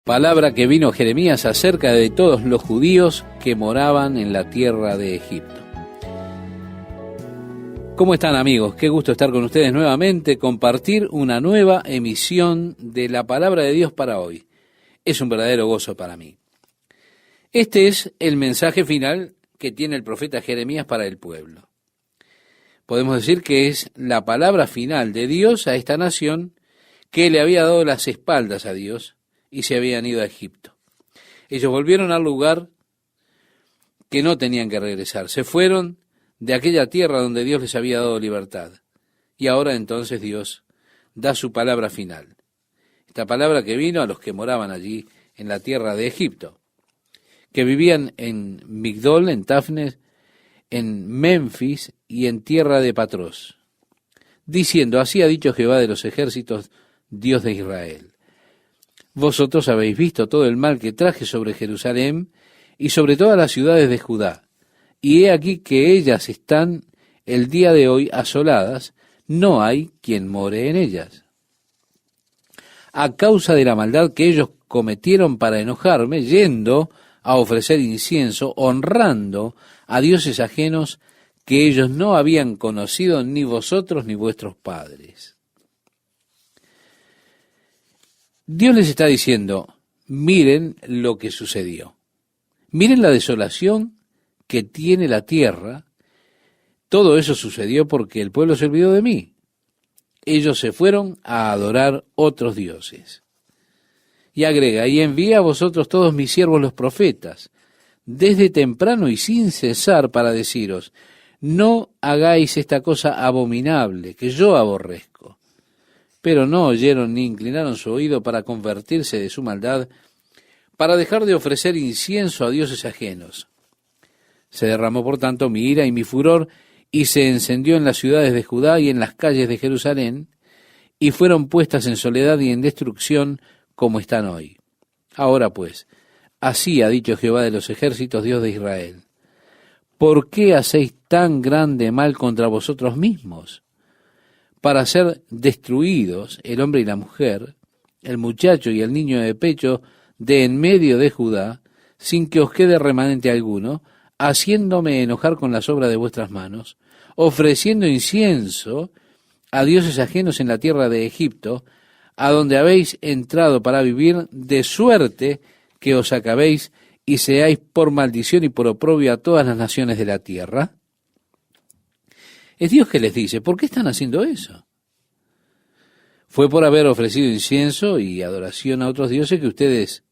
Palabra que vino Jeremías acerca de todos los judíos que moraban en la tierra de Egipto. ¿Cómo están, amigos? Qué gusto estar con ustedes nuevamente, compartir una nueva emisión de la Palabra de Dios para hoy. Es un verdadero gozo para mí. Este es el mensaje final que tiene el profeta Jeremías para el pueblo. Podemos decir que es la palabra final de Dios a esta nación que le había dado las espaldas a Dios y se habían ido a Egipto. Ellos volvieron al lugar que no tenían que regresar. Se fueron de aquella tierra donde Dios les había dado libertad. Y ahora entonces Dios da su palabra final. Esta palabra que vino a los que moraban allí en la tierra de Egipto, que vivían en Migdol, en Tafnes, en Memphis y en tierra de Patros, diciendo: así ha dicho Jehová de los ejércitos, Dios de Israel. Vosotros habéis visto todo el mal que traje sobre Jerusalén y sobre todas las ciudades de Judá, y he aquí que ellas están el día de hoy asoladas, no hay quien more en ellas. A causa de la maldad que ellos cometieron para enojarme, yendo a ofrecer incienso, honrando a dioses ajenos que ellos no habían conocido, ni vosotros ni vuestros padres. Dios les está diciendo: miren lo que sucedió. Miren la desolación que tiene la tierra. Todo eso sucedió porque el pueblo se olvidó de mí. Ellos se fueron a adorar otros dioses. Y agrega: y envié a vosotros todos mis siervos los profetas, desde temprano y sin cesar, para deciros: no hagáis esta cosa abominable que yo aborrezco. Pero no oyeron ni inclinaron su oído para convertirse de su maldad, para dejar de ofrecer incienso a dioses ajenos. Se derramó por tanto mi ira y mi furor, y se encendió en las ciudades de Judá y en las calles de Jerusalén, y fueron puestas en soledad y en destrucción como están hoy. Ahora pues, así ha dicho Jehová de los ejércitos, Dios de Israel: ¿por qué hacéis tan grande mal contra vosotros mismos? Para ser destruidos el hombre y la mujer, el muchacho y el niño de pecho de en medio de Judá, sin que os quede remanente alguno, haciéndome enojar con las obras de vuestras manos, ofreciendo incienso a dioses ajenos en la tierra de Egipto, a donde habéis entrado para vivir, de suerte que os acabéis y seáis por maldición y por oprobio a todas las naciones de la tierra? Es Dios que les dice: ¿por qué están haciendo eso? Fue por haber ofrecido incienso y adoración a otros dioses que ustedes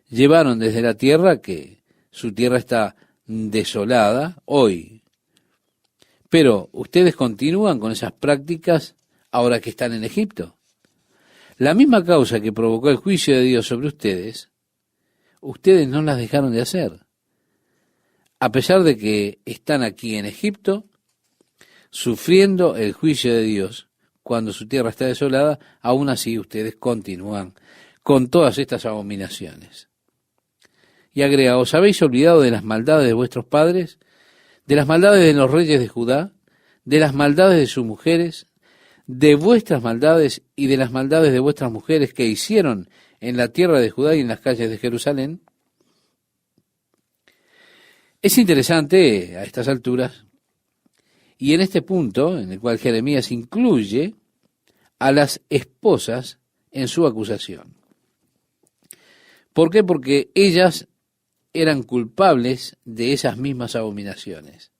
llevaron desde la tierra, que su tierra está desolada hoy. Pero ustedes continúan con esas prácticas ahora que están en Egipto. La misma causa que provocó el juicio de Dios sobre ustedes, ustedes no las dejaron de hacer. A pesar de que están aquí en Egipto, sufriendo el juicio de Dios cuando su tierra está desolada, aún así ustedes continúan con todas estas abominaciones. Y agrega: ¿os habéis olvidado de las maldades de vuestros padres, de las maldades de los reyes de Judá, de las maldades de sus mujeres, de vuestras maldades y de las maldades de vuestras mujeres que hicieron en la tierra de Judá y en las calles de Jerusalén? Es interesante a estas alturas, y en este punto, en el cual Jeremías incluye a las esposas en su acusación. ¿Por qué? Porque ellas eran culpables de esas mismas abominaciones.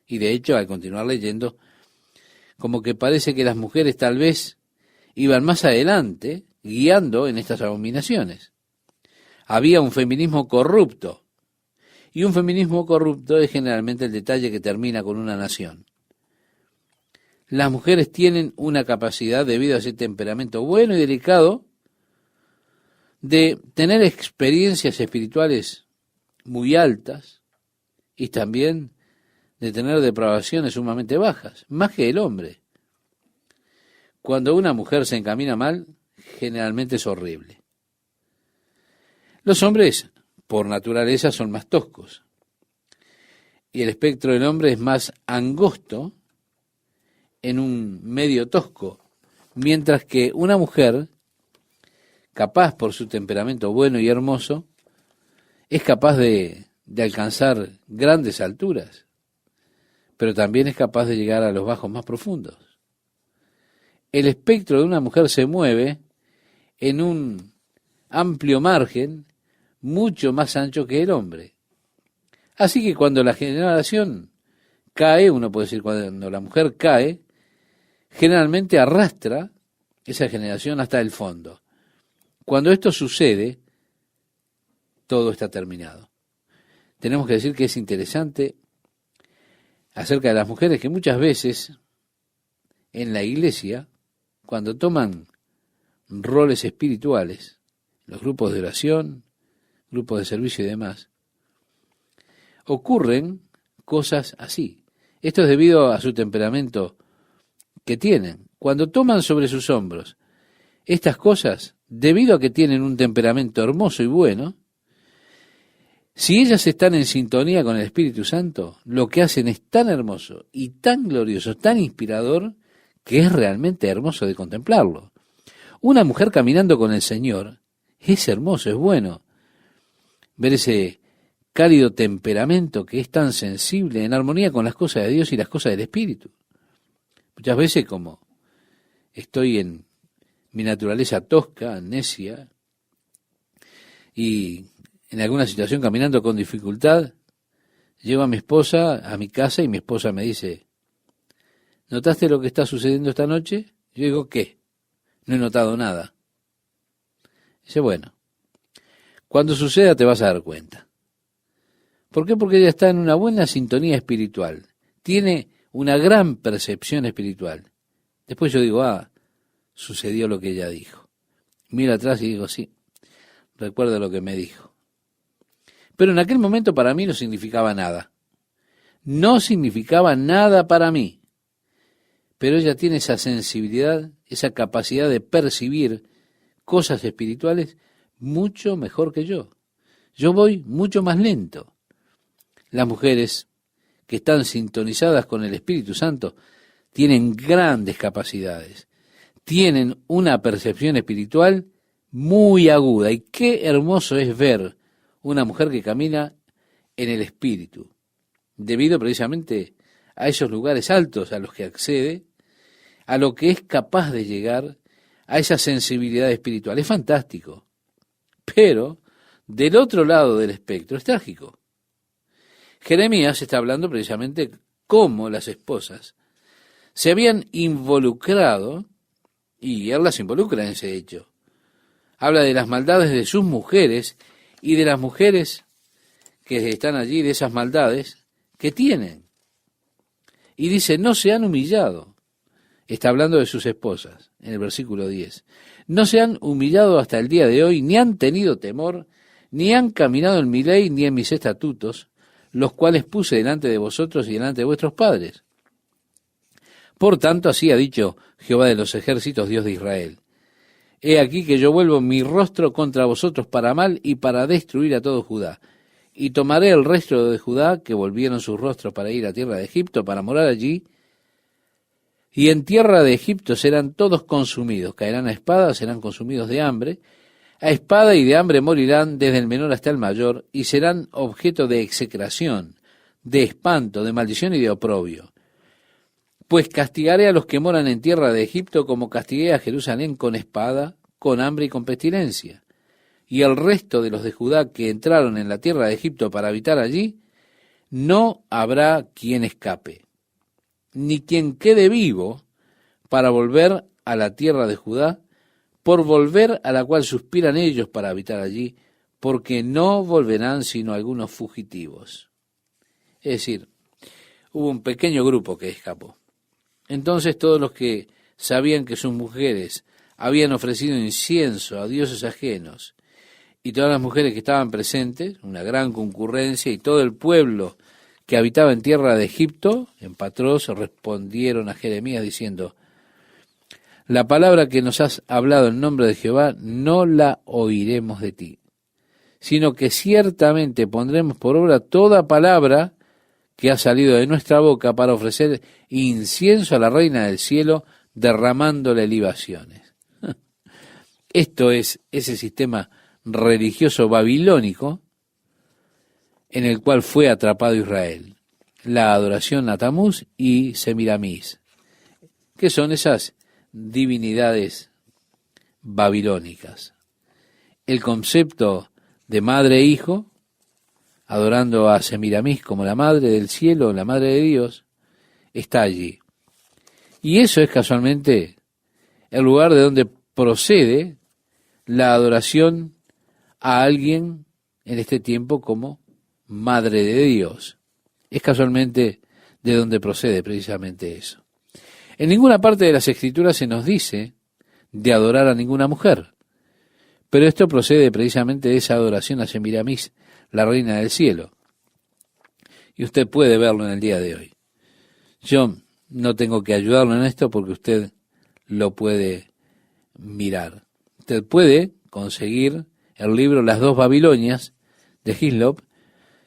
Y de hecho, al continuar leyendo, como que parece que las mujeres tal vez iban más adelante, guiando en estas abominaciones. Había un feminismo corrupto, y un feminismo corrupto es generalmente el detalle que termina con una nación. Las mujeres tienen una capacidad, debido a ese temperamento bueno y delicado, de tener experiencias espirituales muy altas y también de tener depravaciones sumamente bajas, más que el hombre. Cuando una mujer se encamina mal, generalmente es horrible. Los hombres, por naturaleza, son más toscos, y el espectro del hombre es más angosto en un medio tosco, mientras que una mujer capaz por su temperamento bueno y hermoso, es capaz de alcanzar grandes alturas, pero también es capaz de llegar a los bajos más profundos. El espectro de una mujer se mueve en un amplio margen mucho más ancho que el hombre. Así que cuando la generación cae, uno puede decir cuando la mujer cae, generalmente arrastra esa generación hasta el fondo. Cuando esto sucede, todo está terminado. Tenemos que decir que es interesante acerca de las mujeres que muchas veces en la iglesia, cuando toman roles espirituales, los grupos de oración, grupos de servicio y demás, ocurren cosas así. Esto es debido a su temperamento que tienen. Cuando toman sobre sus hombros estas cosas, debido a que tienen un temperamento hermoso y bueno, si ellas están en sintonía con el Espíritu Santo, lo que hacen es tan hermoso y tan glorioso, tan inspirador, que es realmente hermoso de contemplarlo. Una mujer caminando con el Señor es hermoso, es bueno. Ver ese cálido temperamento que es tan sensible, en armonía con las cosas de Dios y las cosas del Espíritu. Muchas veces, como estoy en mi naturaleza tosca, necia, y en alguna situación caminando con dificultad, llevo a mi esposa a mi casa y mi esposa me dice, ¿notaste lo que está sucediendo esta noche? Yo digo, ¿qué? No he notado nada. Dice, bueno, cuando suceda te vas a dar cuenta. ¿Por qué? Porque ella está en una buena sintonía espiritual. Tiene una gran percepción espiritual. Después yo digo, sucedió lo que ella dijo. Miro atrás y digo, sí, recuerdo lo que me dijo. Pero en aquel momento para mí no significaba nada. No significaba nada para mí. Pero ella tiene esa sensibilidad, esa capacidad de percibir cosas espirituales mucho mejor que yo. Yo voy mucho más lento. Las mujeres que están sintonizadas con el Espíritu Santo tienen grandes capacidades, tienen una percepción espiritual muy aguda. Y qué hermoso es ver una mujer que camina en el Espíritu, debido precisamente a esos lugares altos a los que accede, a lo que es capaz de llegar, a esa sensibilidad espiritual. Es fantástico. Pero del otro lado del espectro es trágico. Jeremías está hablando precisamente cómo las esposas se habían involucrado, y él las involucra en ese hecho. Habla de las maldades de sus mujeres y de las mujeres que están allí, de esas maldades que tienen. Y dice, no se han humillado. Está hablando de sus esposas, en el versículo 10. No se han humillado hasta el día de hoy, ni han tenido temor, ni han caminado en mi ley, ni en mis estatutos, los cuales puse delante de vosotros y delante de vuestros padres. Por tanto, así ha dicho Jehová de los ejércitos, Dios de Israel. He aquí que yo vuelvo mi rostro contra vosotros para mal y para destruir a todo Judá. Y tomaré el resto de Judá, que volvieron sus rostros para ir a tierra de Egipto, para morar allí, y en tierra de Egipto serán todos consumidos, caerán a espada, serán consumidos de hambre, a espada y de hambre morirán desde el menor hasta el mayor, y serán objeto de execración, de espanto, de maldición y de oprobio. Pues castigaré a los que moran en tierra de Egipto como castigué a Jerusalén con espada, con hambre y con pestilencia. Y el resto de los de Judá que entraron en la tierra de Egipto para habitar allí, no habrá quien escape, ni quien quede vivo para volver a la tierra de Judá, por volver a la cual suspiran ellos para habitar allí, porque no volverán sino algunos fugitivos. Es decir, hubo un pequeño grupo que escapó. Entonces todos los que sabían que sus mujeres habían ofrecido incienso a dioses ajenos, y todas las mujeres que estaban presentes, una gran concurrencia, y todo el pueblo que habitaba en tierra de Egipto, en Patros, respondieron a Jeremías diciendo, la palabra que nos has hablado en nombre de Jehová no la oiremos de ti, sino que ciertamente pondremos por obra toda palabra que ha salido de nuestra boca para ofrecer incienso a la reina del cielo, derramándole libaciones. Esto es ese sistema religioso babilónico en el cual fue atrapado Israel. La adoración a Tamuz y Semiramis, que son esas divinidades babilónicas. El concepto de madre e hijo, adorando a Semiramis como la madre del cielo, la madre de Dios, está allí. Y eso es casualmente el lugar de donde procede la adoración a alguien en este tiempo como madre de Dios. Es casualmente de donde procede precisamente eso. En ninguna parte de las Escrituras se nos dice de adorar a ninguna mujer, pero esto procede precisamente de esa adoración a Semiramis, la reina del cielo. Y usted puede verlo en el día de hoy. Yo no tengo que ayudarlo en esto porque usted lo puede mirar. Usted puede conseguir el libro Las dos Babilonias de Hislop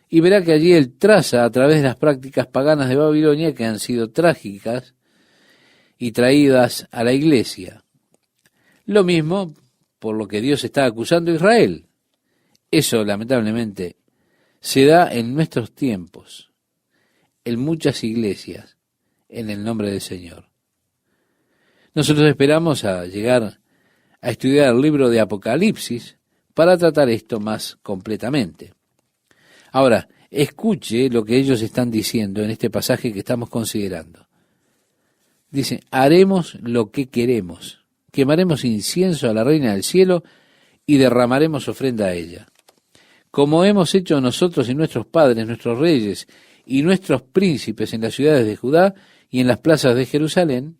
y verá que allí él traza a través de las prácticas paganas de Babilonia que han sido trágicas y traídas a la iglesia. Lo mismo por lo que Dios está acusando a Israel. Eso lamentablemente se da en nuestros tiempos, en muchas iglesias, en el nombre del Señor. Nosotros esperamos a llegar a estudiar el libro de Apocalipsis para tratar esto más completamente. Ahora, escuche lo que ellos están diciendo en este pasaje que estamos considerando. Dice, haremos lo que queremos, quemaremos incienso a la reina del cielo y derramaremos ofrenda a ella. Como hemos hecho nosotros y nuestros padres, nuestros reyes y nuestros príncipes en las ciudades de Judá y en las plazas de Jerusalén,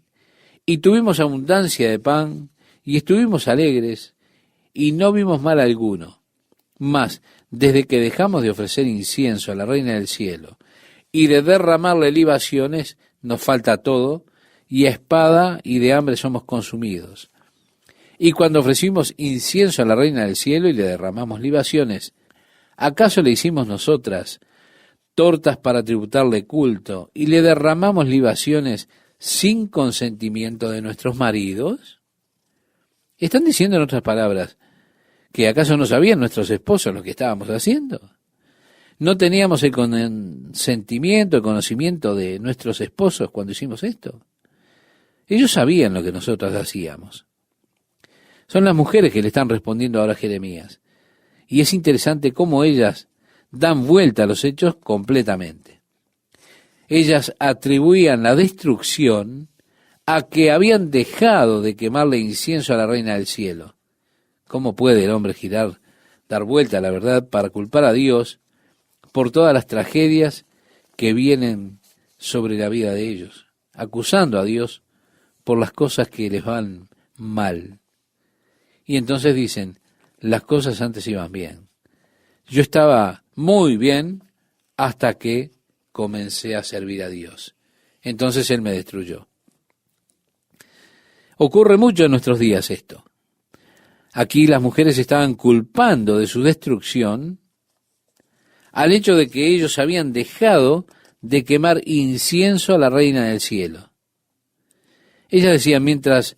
y tuvimos abundancia de pan, y estuvimos alegres, y no vimos mal alguno. Mas, desde que dejamos de ofrecer incienso a la reina del cielo, y de derramarle libaciones, nos falta todo, y a espada y de hambre somos consumidos. Y cuando ofrecimos incienso a la reina del cielo y le derramamos libaciones, ¿acaso le hicimos nosotras tortas para tributarle culto y le derramamos libaciones sin consentimiento de nuestros maridos? Están diciendo en otras palabras, ¿que acaso no sabían nuestros esposos lo que estábamos haciendo? ¿No teníamos el consentimiento, el conocimiento de nuestros esposos cuando hicimos esto? Ellos sabían lo que nosotros hacíamos. Son las mujeres que le están respondiendo ahora a Jeremías. Y es interesante cómo ellas dan vuelta a los hechos completamente. Ellas atribuían la destrucción a que habían dejado de quemarle incienso a la reina del cielo. ¿Cómo puede el hombre girar, dar vuelta a la verdad para culpar a Dios por todas las tragedias que vienen sobre la vida de ellos, acusando a Dios por las cosas que les van mal? Y entonces dicen, las cosas antes iban bien. Yo estaba muy bien hasta que comencé a servir a Dios. Entonces Él me destruyó. Ocurre mucho en nuestros días esto. Aquí las mujeres estaban culpando de su destrucción al hecho de que ellos habían dejado de quemar incienso a la reina del cielo. Ellas decían, mientras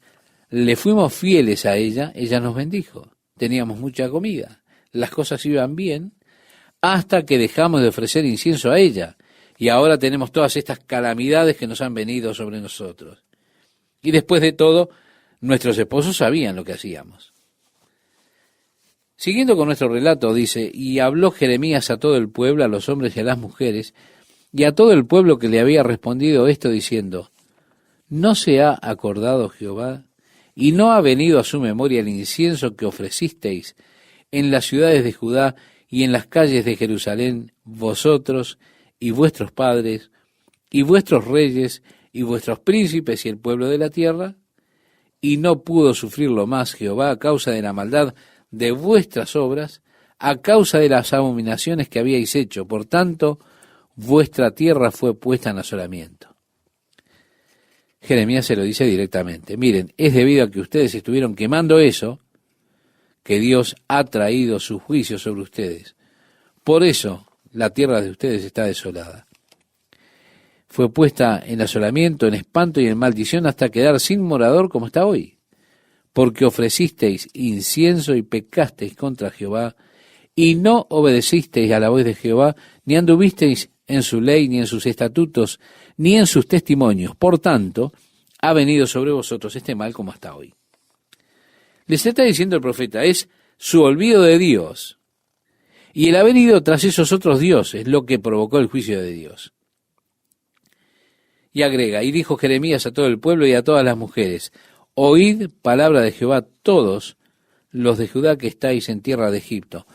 le fuimos fieles a ella, ella nos bendijo. Teníamos mucha comida, las cosas iban bien, hasta que dejamos de ofrecer incienso a ella. Y ahora tenemos todas estas calamidades que nos han venido sobre nosotros. Y después de todo, nuestros esposos sabían lo que hacíamos. Siguiendo con nuestro relato, dice, y habló Jeremías a todo el pueblo, a los hombres y a las mujeres, y a todo el pueblo que le había respondido esto, diciendo, ¿no se ha acordado Jehová, y no ha venido a su memoria el incienso que ofrecisteis en las ciudades de Judá y en las calles de Jerusalén, vosotros y vuestros padres, y vuestros reyes, y vuestros príncipes y el pueblo de la tierra? Y no pudo sufrirlo más Jehová a causa de la maldad de vuestras obras, a causa de las abominaciones que habíais hecho. Por tanto, vuestra tierra fue puesta en asolamiento. Jeremías se lo dice directamente. Miren, es debido a que ustedes estuvieron quemando eso, que Dios ha traído su juicio sobre ustedes. Por eso la tierra de ustedes está desolada. Fue puesta en asolamiento, en espanto y en maldición hasta quedar sin morador como está hoy. porque ofrecisteis incienso y pecasteis contra Jehová, y no obedecisteis a la voz de Jehová, ni anduvisteis en su ley, ni en sus estatutos, ni en sus testimonios. Por tanto, ha venido sobre vosotros este mal como hasta hoy. Les está diciendo el profeta, es su olvido de Dios y el haber ido tras esos otros dioses lo que provocó el juicio de Dios. Y agrega, y dijo Jeremías a todo el pueblo y a todas las mujeres, oíd palabra de Jehová todos los de Judá que estáis en tierra de Egipto.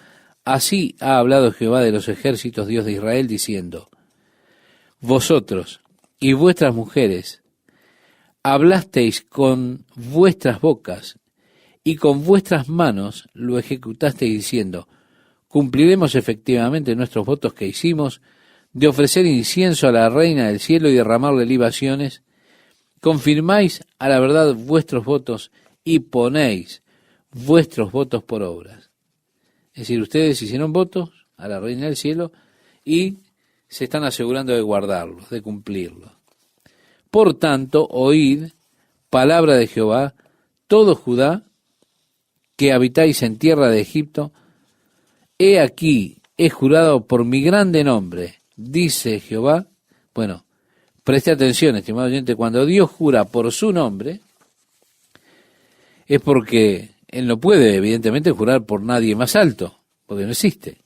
Así ha hablado Jehová de los ejércitos, Dios de Israel, diciendo, vosotros y vuestras mujeres hablasteis con vuestras bocas y con vuestras manos lo ejecutasteis diciendo, cumpliremos efectivamente nuestros votos que hicimos de ofrecer incienso a la reina del cielo y derramarle libaciones. Confirmáis a la verdad vuestros votos y ponéis vuestros votos por obras. Es decir, ustedes hicieron votos a la reina del cielo y se están asegurando de guardarlos, de cumplirlos. Por tanto, oíd palabra de Jehová, todo Judá, que habitáis en tierra de Egipto, he aquí, he jurado por mi grande nombre, dice Jehová. Bueno, preste atención, estimado oyente, cuando Dios jura por su nombre, es porque Él no puede, evidentemente, jurar por nadie más alto, porque no existe.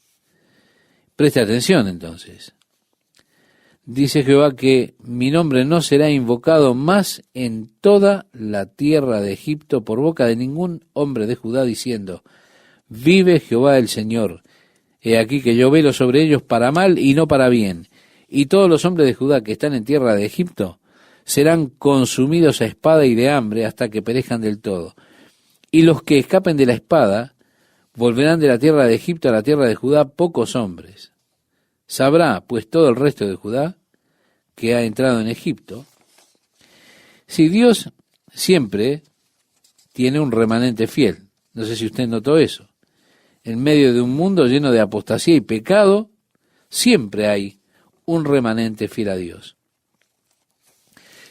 Preste atención, entonces. Dice Jehová que mi nombre no será invocado más en toda la tierra de Egipto por boca de ningún hombre de Judá, diciendo, vive Jehová el Señor, he aquí que yo velo sobre ellos para mal y no para bien, y todos los hombres de Judá que están en tierra de Egipto serán consumidos a espada y de hambre hasta que perezcan del todo. Y los que escapen de la espada volverán de la tierra de Egipto a la tierra de Judá pocos hombres. Sabrá, pues, todo el resto de Judá que ha entrado en Egipto. Si Dios siempre tiene un remanente fiel, no sé si usted notó eso, en medio de un mundo lleno de apostasía y pecado, siempre hay un remanente fiel a Dios.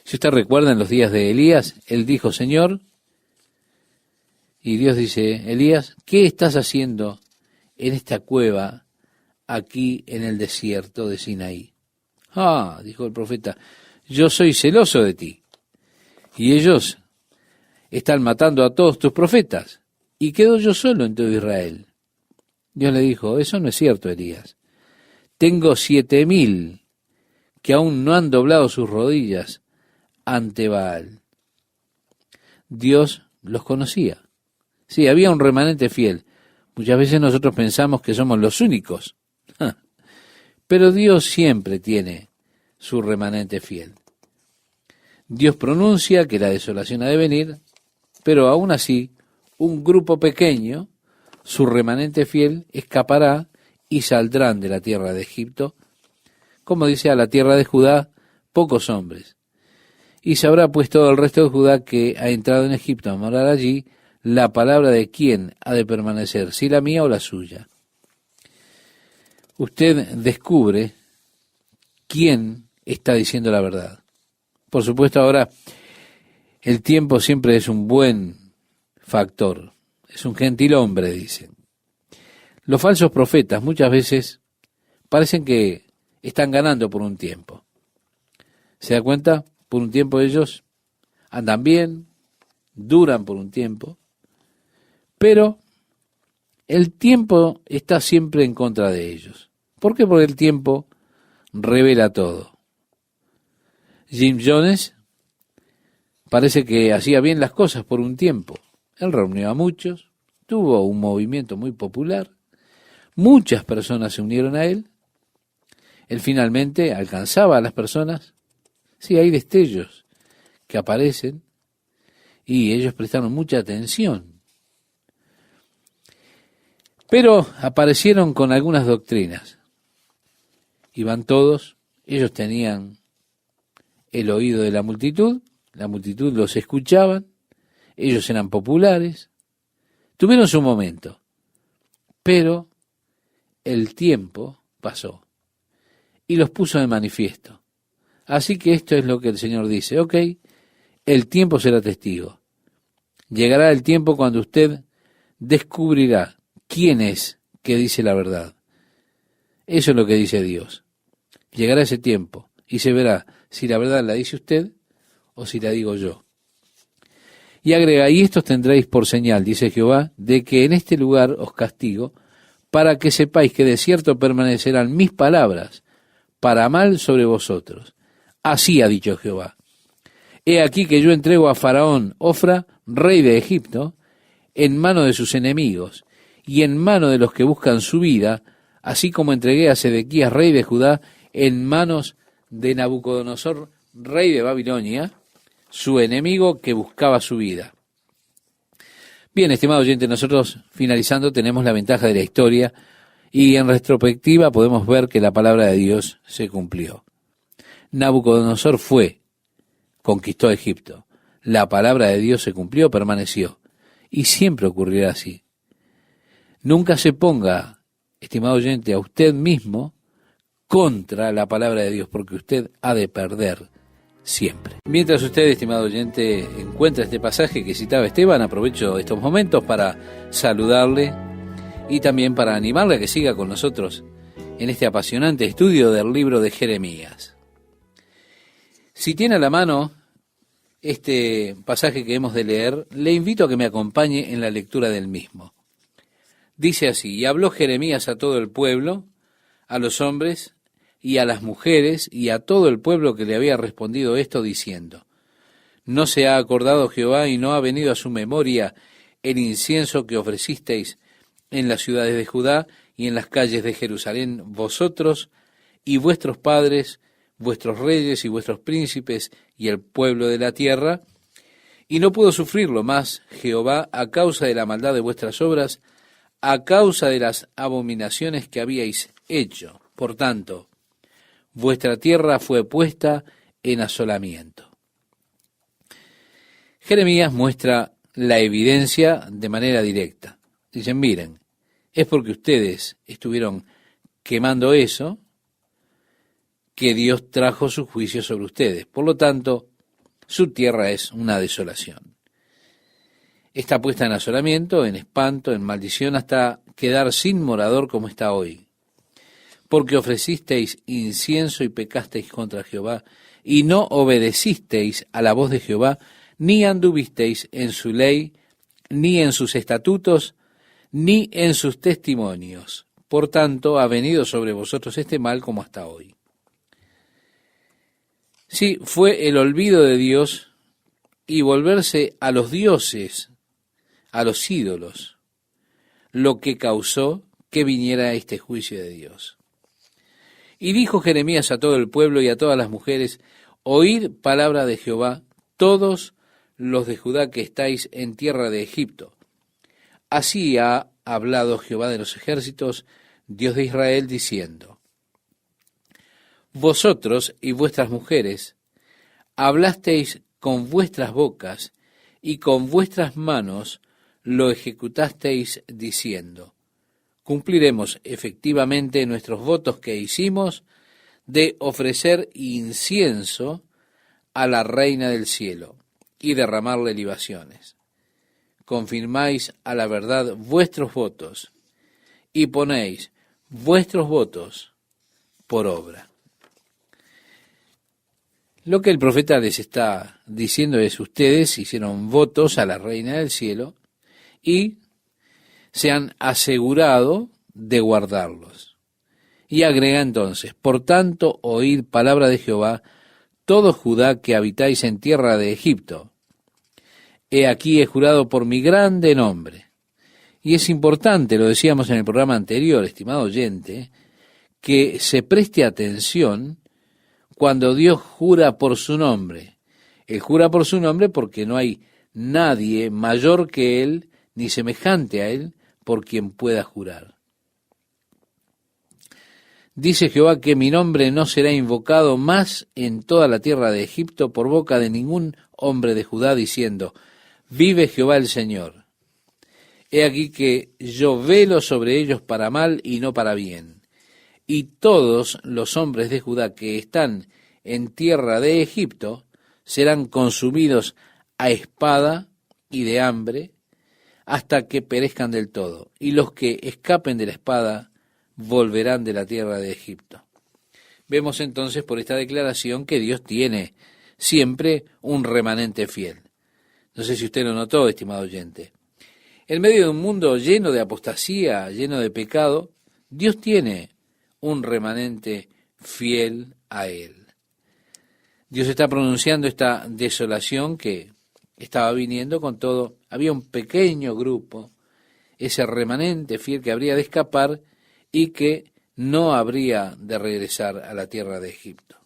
Si usted recuerda en los días de Elías, él dijo, Señor, y Dios dice, Elías, ¿qué estás haciendo en esta cueva aquí en el desierto de Sinaí? Ah, dijo el profeta, yo soy celoso de ti, y ellos están matando a todos tus profetas, y quedo yo solo en todo Israel. Dios le dijo, eso no es cierto, Elías. Tengo 7,000 que aún no han doblado sus rodillas ante Baal. Dios los conocía. Sí, había un remanente fiel. Muchas veces nosotros pensamos que somos los únicos. Pero Dios siempre tiene su remanente fiel. Dios pronuncia que la desolación ha de venir, pero aún así, un grupo pequeño, su remanente fiel, escapará y saldrán de la tierra de Egipto, como dice a la tierra de Judá, pocos hombres. Y sabrá pues todo el resto de Judá que ha entrado en Egipto a morar allí, la palabra de quién ha de permanecer, si la mía o la suya. Usted descubre quién está diciendo la verdad. Por supuesto, ahora el tiempo siempre es un buen factor, es un gentil hombre, dicen. Los falsos profetas muchas veces parecen que están ganando por un tiempo. ¿Se da cuenta? Por un tiempo ellos andan bien, duran por un tiempo, pero el tiempo está siempre en contra de ellos. ¿Por qué? Porque el tiempo revela todo. Jim Jones parece que hacía bien las cosas por un tiempo. Él reunió a muchos, tuvo un movimiento muy popular, muchas personas se unieron a él, él finalmente alcanzaba a las personas. Sí, hay destellos que aparecen y ellos prestaron mucha atención. Pero aparecieron con algunas doctrinas. Iban todos, ellos tenían el oído de la multitud los escuchaban, ellos eran populares, tuvieron su momento, pero el tiempo pasó y los puso de manifiesto. Así que esto es lo que el Señor dice, ok, el tiempo será testigo. Llegará el tiempo cuando usted descubrirá quién es que dice la verdad. Eso es lo que dice Dios. Llegará ese tiempo y se verá si la verdad la dice usted o si la digo yo. Y agrega, y estos tendréis por señal, dice Jehová, de que en este lugar os castigo, para que sepáis que de cierto permanecerán mis palabras para mal sobre vosotros. Así ha dicho Jehová. He aquí que yo entrego a Faraón Ofra, rey de Egipto, en mano de sus enemigos, y en mano de los que buscan su vida, así como entregué a Sedequías, rey de Judá, en manos de Nabucodonosor, rey de Babilonia, su enemigo que buscaba su vida. Bien, estimado oyente, nosotros finalizando tenemos la ventaja de la historia y en retrospectiva podemos ver que la palabra de Dios se cumplió. Nabucodonosor conquistó Egipto. La palabra de Dios se cumplió, permaneció. Y siempre ocurrirá así. Nunca se ponga, estimado oyente, a usted mismo contra la palabra de Dios, porque usted ha de perder siempre. Mientras usted, estimado oyente, encuentra este pasaje que citaba Esteban, aprovecho estos momentos para saludarle y también para animarle a que siga con nosotros en este apasionante estudio del libro de Jeremías. Si tiene a la mano este pasaje que hemos de leer, le invito a que me acompañe en la lectura del mismo. Dice así: y habló Jeremías a todo el pueblo, a los hombres y a las mujeres y a todo el pueblo que le había respondido esto, diciendo: ¿no se ha acordado Jehová y no ha venido a su memoria el incienso que ofrecisteis en las ciudades de Judá y en las calles de Jerusalén, vosotros y vuestros padres, vuestros reyes y vuestros príncipes y el pueblo de la tierra? Y no pudo sufrirlo más Jehová a causa de la maldad de vuestras obras, a causa de las abominaciones que habíais hecho. Por tanto, vuestra tierra fue puesta en asolamiento. Jeremías muestra la evidencia de manera directa. Dicen, miren, es porque ustedes estuvieron quemando eso que Dios trajo su juicio sobre ustedes. Por lo tanto, su tierra es una desolación. Está puesta en asolamiento, en espanto, en maldición, hasta quedar sin morador como está hoy. Porque ofrecisteis incienso y pecasteis contra Jehová, y no obedecisteis a la voz de Jehová, ni anduvisteis en su ley, ni en sus estatutos, ni en sus testimonios. Por tanto, ha venido sobre vosotros este mal como hasta hoy. Sí, fue el olvido de Dios y volverse a los dioses, a los ídolos, lo que causó que viniera este juicio de Dios. Y dijo Jeremías a todo el pueblo y a todas las mujeres: oíd palabra de Jehová, todos los de Judá que estáis en tierra de Egipto. Así ha hablado Jehová de los ejércitos, Dios de Israel, diciendo: vosotros y vuestras mujeres hablasteis con vuestras bocas y con vuestras manos lo ejecutasteis diciendo: cumpliremos efectivamente nuestros votos que hicimos de ofrecer incienso a la reina del cielo y derramarle libaciones. Confirmáis a la verdad vuestros votos y ponéis vuestros votos por obra. Lo que el profeta les está diciendo es: ustedes hicieron votos a la reina del cielo y se han asegurado de guardarlos. Y agrega entonces: por tanto, oíd palabra de Jehová, todo Judá que habitáis en tierra de Egipto. He aquí he jurado por mi grande nombre. Y es importante, lo decíamos en el programa anterior, estimado oyente, que se preste atención cuando Dios jura por su nombre. Él jura por su nombre porque no hay nadie mayor que Él, ni semejante a Él, por quien pueda jurar. Dice Jehová que mi nombre no será invocado más en toda la tierra de Egipto por boca de ningún hombre de Judá, diciendo: vive Jehová el Señor. He aquí que yo velo sobre ellos para mal y no para bien. Y todos los hombres de Judá que están en tierra de Egipto serán consumidos a espada y de hambre, hasta que perezcan del todo, y los que escapen de la espada volverán de la tierra de Egipto. Vemos entonces por esta declaración que Dios tiene siempre un remanente fiel. No sé si usted lo notó, estimado oyente. En medio de un mundo lleno de apostasía, lleno de pecado, Dios tiene un remanente fiel a Él. Dios está pronunciando esta desolación que estaba viniendo con todo. Había un pequeño grupo, ese remanente fiel que habría de escapar y que no habría de regresar a la tierra de Egipto.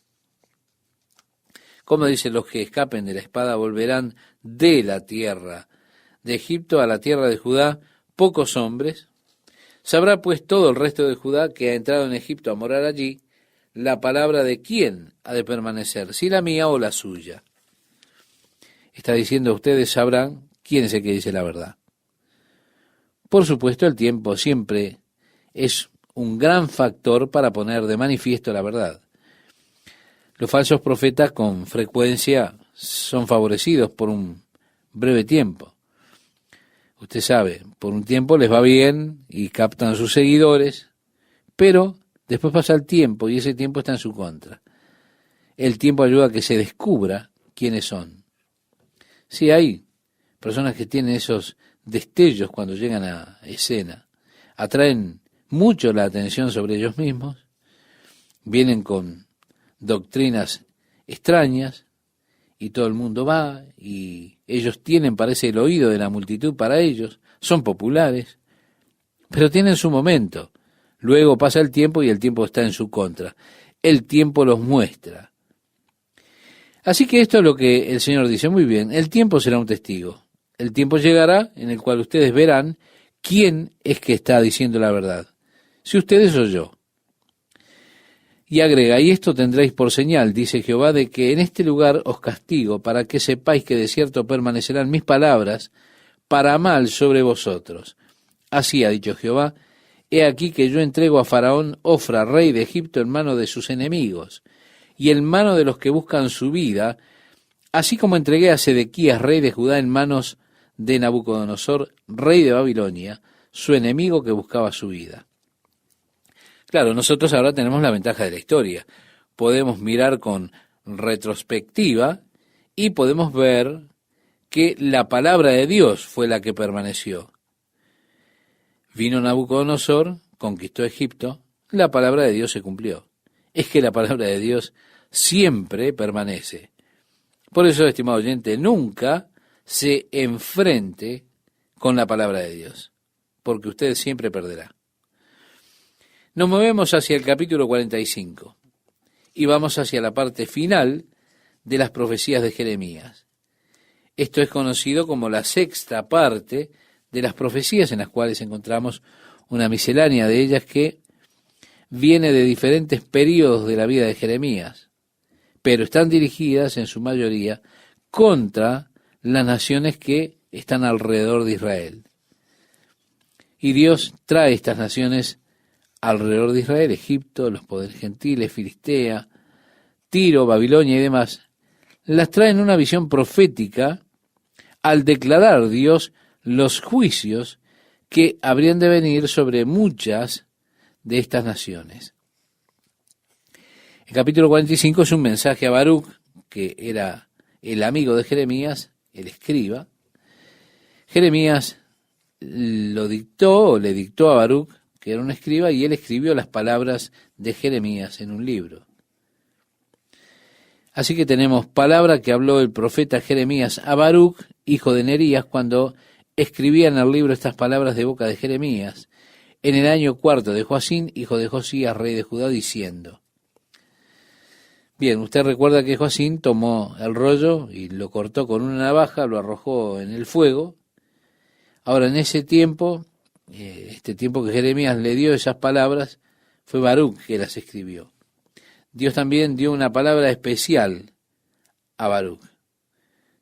Como dice, los que escapen de la espada volverán de la tierra de Egipto a la tierra de Judá, pocos hombres. Sabrá pues todo el resto de Judá que ha entrado en Egipto a morar allí, la palabra de quién ha de permanecer, si la mía o la suya. Está diciendo, ustedes sabrán quién es el que dice la verdad. Por supuesto, el tiempo siempre es un gran factor para poner de manifiesto la verdad. Los falsos profetas con frecuencia son favorecidos por un breve tiempo. Usted sabe, por un tiempo les va bien y captan sus seguidores, pero después pasa el tiempo y ese tiempo está en su contra. El tiempo ayuda a que se descubra quiénes son. Sí, hay personas que tienen esos destellos cuando llegan a escena, atraen mucho la atención sobre ellos mismos, vienen con doctrinas extrañas y todo el mundo va y ellos tienen, parece, el oído de la multitud para ellos, son populares, pero tienen su momento. Luego pasa el tiempo y el tiempo está en su contra. El tiempo los muestra. Así que esto es lo que el Señor dice. Muy bien, el tiempo será un testigo. El tiempo llegará en el cual ustedes verán quién es que está diciendo la verdad. Si ustedes o yo. Y agrega, y esto tendréis por señal, dice Jehová, de que en este lugar os castigo, para que sepáis que de cierto permanecerán mis palabras para mal sobre vosotros. Así ha dicho Jehová, he aquí que yo entrego a Faraón Ofra, rey de Egipto, en mano de sus enemigos, y en mano de los que buscan su vida, así como entregué a Sedequías, rey de Judá, en manos de Nabucodonosor, rey de Babilonia, su enemigo que buscaba su vida. Claro, nosotros ahora tenemos la ventaja de la historia. Podemos mirar con retrospectiva y podemos ver que la palabra de Dios fue la que permaneció. Vino Nabucodonosor, conquistó Egipto, la palabra de Dios se cumplió. Es que la palabra de Dios siempre permanece. Por eso, estimado oyente, nunca se enfrente con la palabra de Dios, porque usted siempre perderá. Nos movemos hacia el capítulo 45 y vamos hacia la parte final de las profecías de Jeremías. Esto es conocido como la sexta parte de las profecías, en las cuales encontramos una miscelánea de ellas que viene de diferentes períodos de la vida de Jeremías, pero están dirigidas en su mayoría contra las naciones que están alrededor de Israel. Y Dios trae estas naciones alrededor de Israel, Egipto, los poderes gentiles, Filistea, Tiro, Babilonia y demás, las trae en una visión profética al declarar Dios los juicios que habrían de venir sobre muchas de estas naciones. El capítulo 45 es un mensaje a Baruc, que era el amigo de Jeremías, el escriba. Jeremías lo dictó o le dictó a Baruc, que era un escriba, y él escribió las palabras de Jeremías en un libro. Así que tenemos palabra que habló el profeta Jeremías a Baruc, hijo de Nerías, cuando escribía en el libro estas palabras de boca de Jeremías, en el año 4 de Joacín, hijo de Josías, rey de Judá, diciendo. Bien, usted recuerda que Joacín tomó el rollo y lo cortó con una navaja, lo arrojó en el fuego. Ahora, en ese tiempo, este tiempo que Jeremías le dio esas palabras, fue Baruc que las escribió. Dios también dio una palabra especial a Baruc.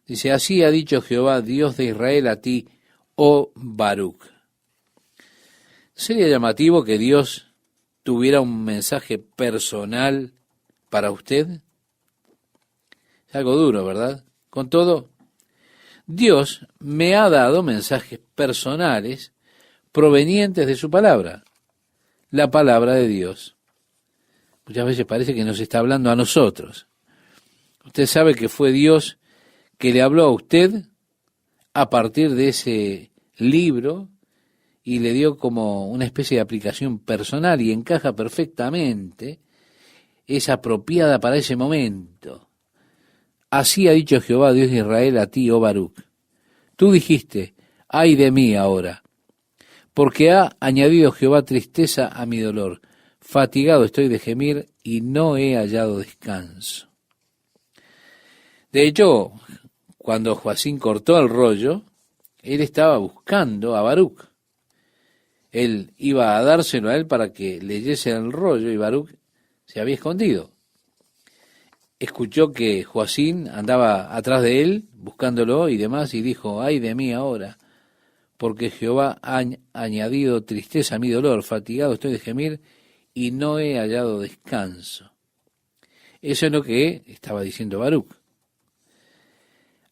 Dice, así ha dicho Jehová, Dios de Israel, a ti, oh Baruc. ¿Sería llamativo que Dios tuviera un mensaje personal para usted? Es algo duro, ¿verdad? Con todo, Dios me ha dado mensajes personales provenientes de su palabra, la palabra de Dios. Muchas veces parece que nos está hablando a nosotros. Usted sabe que fue Dios que le habló a usted a partir de ese libro y le dio como una especie de aplicación personal y encaja perfectamente, es apropiada para ese momento. Así ha dicho Jehová, Dios de Israel, a ti, oh Baruc. Tú dijiste, ay de mí ahora, porque ha añadido Jehová tristeza a mi dolor. Fatigado estoy de gemir y no he hallado descanso. De hecho, cuando Joacín cortó el rollo, él estaba buscando a Baruc. Él iba a dárselo a él para que leyese el rollo y Baruc se había escondido. Escuchó que Joacín andaba atrás de él, buscándolo y demás, y dijo, ay de mí ahora, porque Jehová ha añadido tristeza a mi dolor, fatigado estoy de gemir y no he hallado descanso. Eso es lo que estaba diciendo Baruc.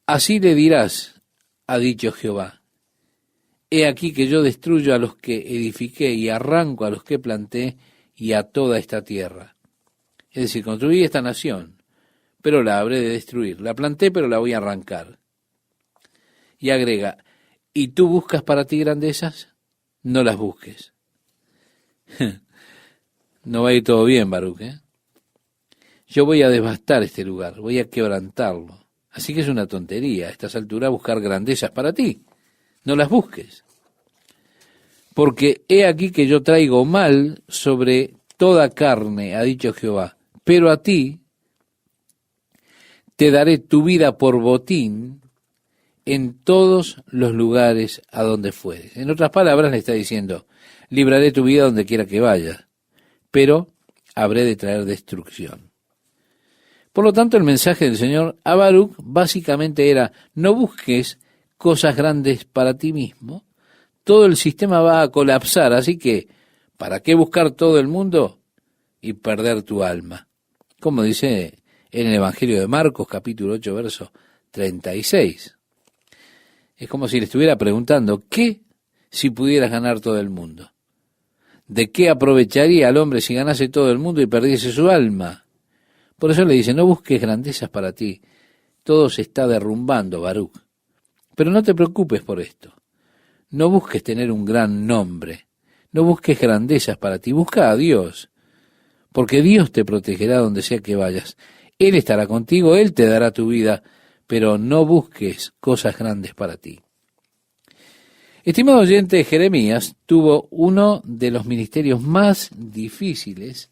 Así le dirás, ha dicho Jehová, he aquí que yo destruyo a los que edifiqué y arranco a los que planté y a toda esta tierra. Es decir, construí esta nación, pero la habré de destruir. La planté, pero la voy a arrancar. Y agrega, ¿y tú buscas para ti grandezas? No las busques. No va a ir todo bien, Baruc, ¿eh? Yo voy a devastar este lugar, voy a quebrantarlo. Así que es una tontería a estas alturas buscar grandezas para ti. No las busques. Porque he aquí que yo traigo mal sobre toda carne, ha dicho Jehová, pero a ti te daré tu vida por botín en todos los lugares a donde fueres. En otras palabras le está diciendo, libraré tu vida donde quiera que vayas, pero habré de traer destrucción. Por lo tanto, el mensaje del Señor a Baruc básicamente era, no busques cosas grandes para ti mismo, todo el sistema va a colapsar, así que, ¿para qué buscar todo el mundo y perder tu alma? Como dice en el Evangelio de Marcos, capítulo 8, verso 36. Es como si le estuviera preguntando, ¿qué si pudieras ganar todo el mundo? ¿De qué aprovecharía al hombre si ganase todo el mundo y perdiese su alma? Por eso le dice, no busques grandezas para ti, todo se está derrumbando, Baruc. Pero no te preocupes por esto. No busques tener un gran nombre, no busques grandezas para ti, busca a Dios, porque Dios te protegerá donde sea que vayas. Él estará contigo, Él te dará tu vida, pero no busques cosas grandes para ti. Estimado oyente, Jeremías tuvo uno de los ministerios más difíciles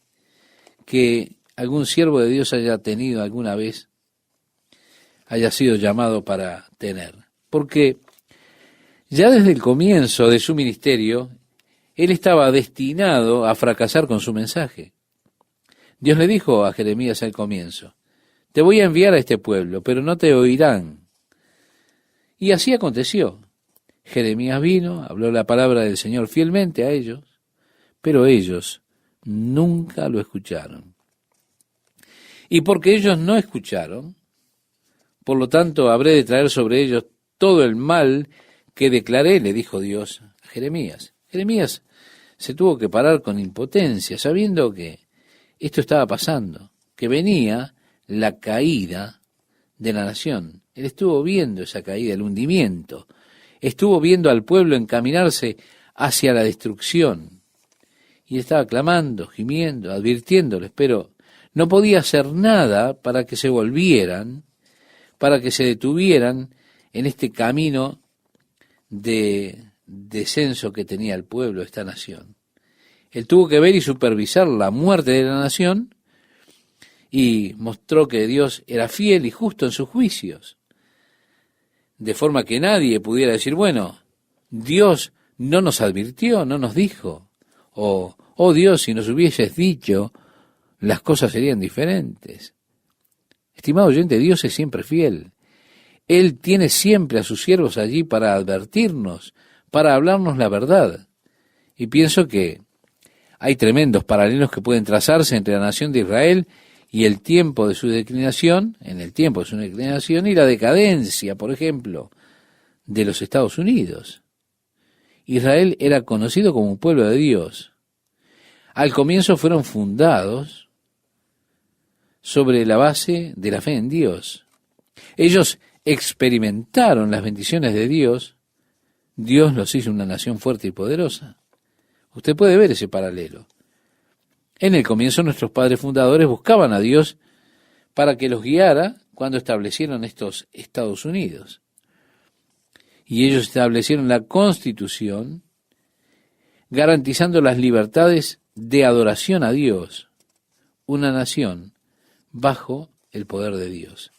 que algún siervo de Dios haya tenido alguna vez, haya sido llamado para tener, porque ya desde el comienzo de su ministerio, él estaba destinado a fracasar con su mensaje. Dios le dijo a Jeremías al comienzo, te voy a enviar a este pueblo, pero no te oirán. Y así aconteció. Jeremías vino, habló la palabra del Señor fielmente a ellos, pero ellos nunca lo escucharon. Y porque ellos no escucharon, por lo tanto habré de traer sobre ellos todo el mal que declaré, le dijo Dios a Jeremías. Jeremías se tuvo que parar con impotencia, sabiendo que esto estaba pasando, que venía la caída de la nación. Él estuvo viendo esa caída, el hundimiento. Estuvo viendo al pueblo encaminarse hacia la destrucción. Y estaba clamando, gimiendo, advirtiéndoles, pero no podía hacer nada para que se volvieran, para que se detuvieran en este camino de descenso que tenía el pueblo, esta nación. Él tuvo que ver y supervisar la muerte de la nación y mostró que Dios era fiel y justo en sus juicios, de forma que nadie pudiera decir, bueno, Dios no nos advirtió, no nos dijo, o, oh Dios, si nos hubieses dicho, las cosas serían diferentes. Estimado oyente, Dios es siempre fiel. Él tiene siempre a sus siervos allí para advertirnos, para hablarnos la verdad. Y pienso que hay tremendos paralelos que pueden trazarse entre la nación de Israel y el tiempo de su declinación, en el tiempo de su declinación y la decadencia, por ejemplo, de los Estados Unidos. Israel era conocido como un pueblo de Dios. Al comienzo fueron fundados sobre la base de la fe en Dios. Ellos experimentaron las bendiciones de Dios. Dios los hizo una nación fuerte y poderosa. Usted puede ver ese paralelo. En el comienzo nuestros padres fundadores buscaban a Dios para que los guiara cuando establecieron estos Estados Unidos. Y ellos establecieron la Constitución garantizando las libertades de adoración a Dios, una nación bajo el poder de Dios,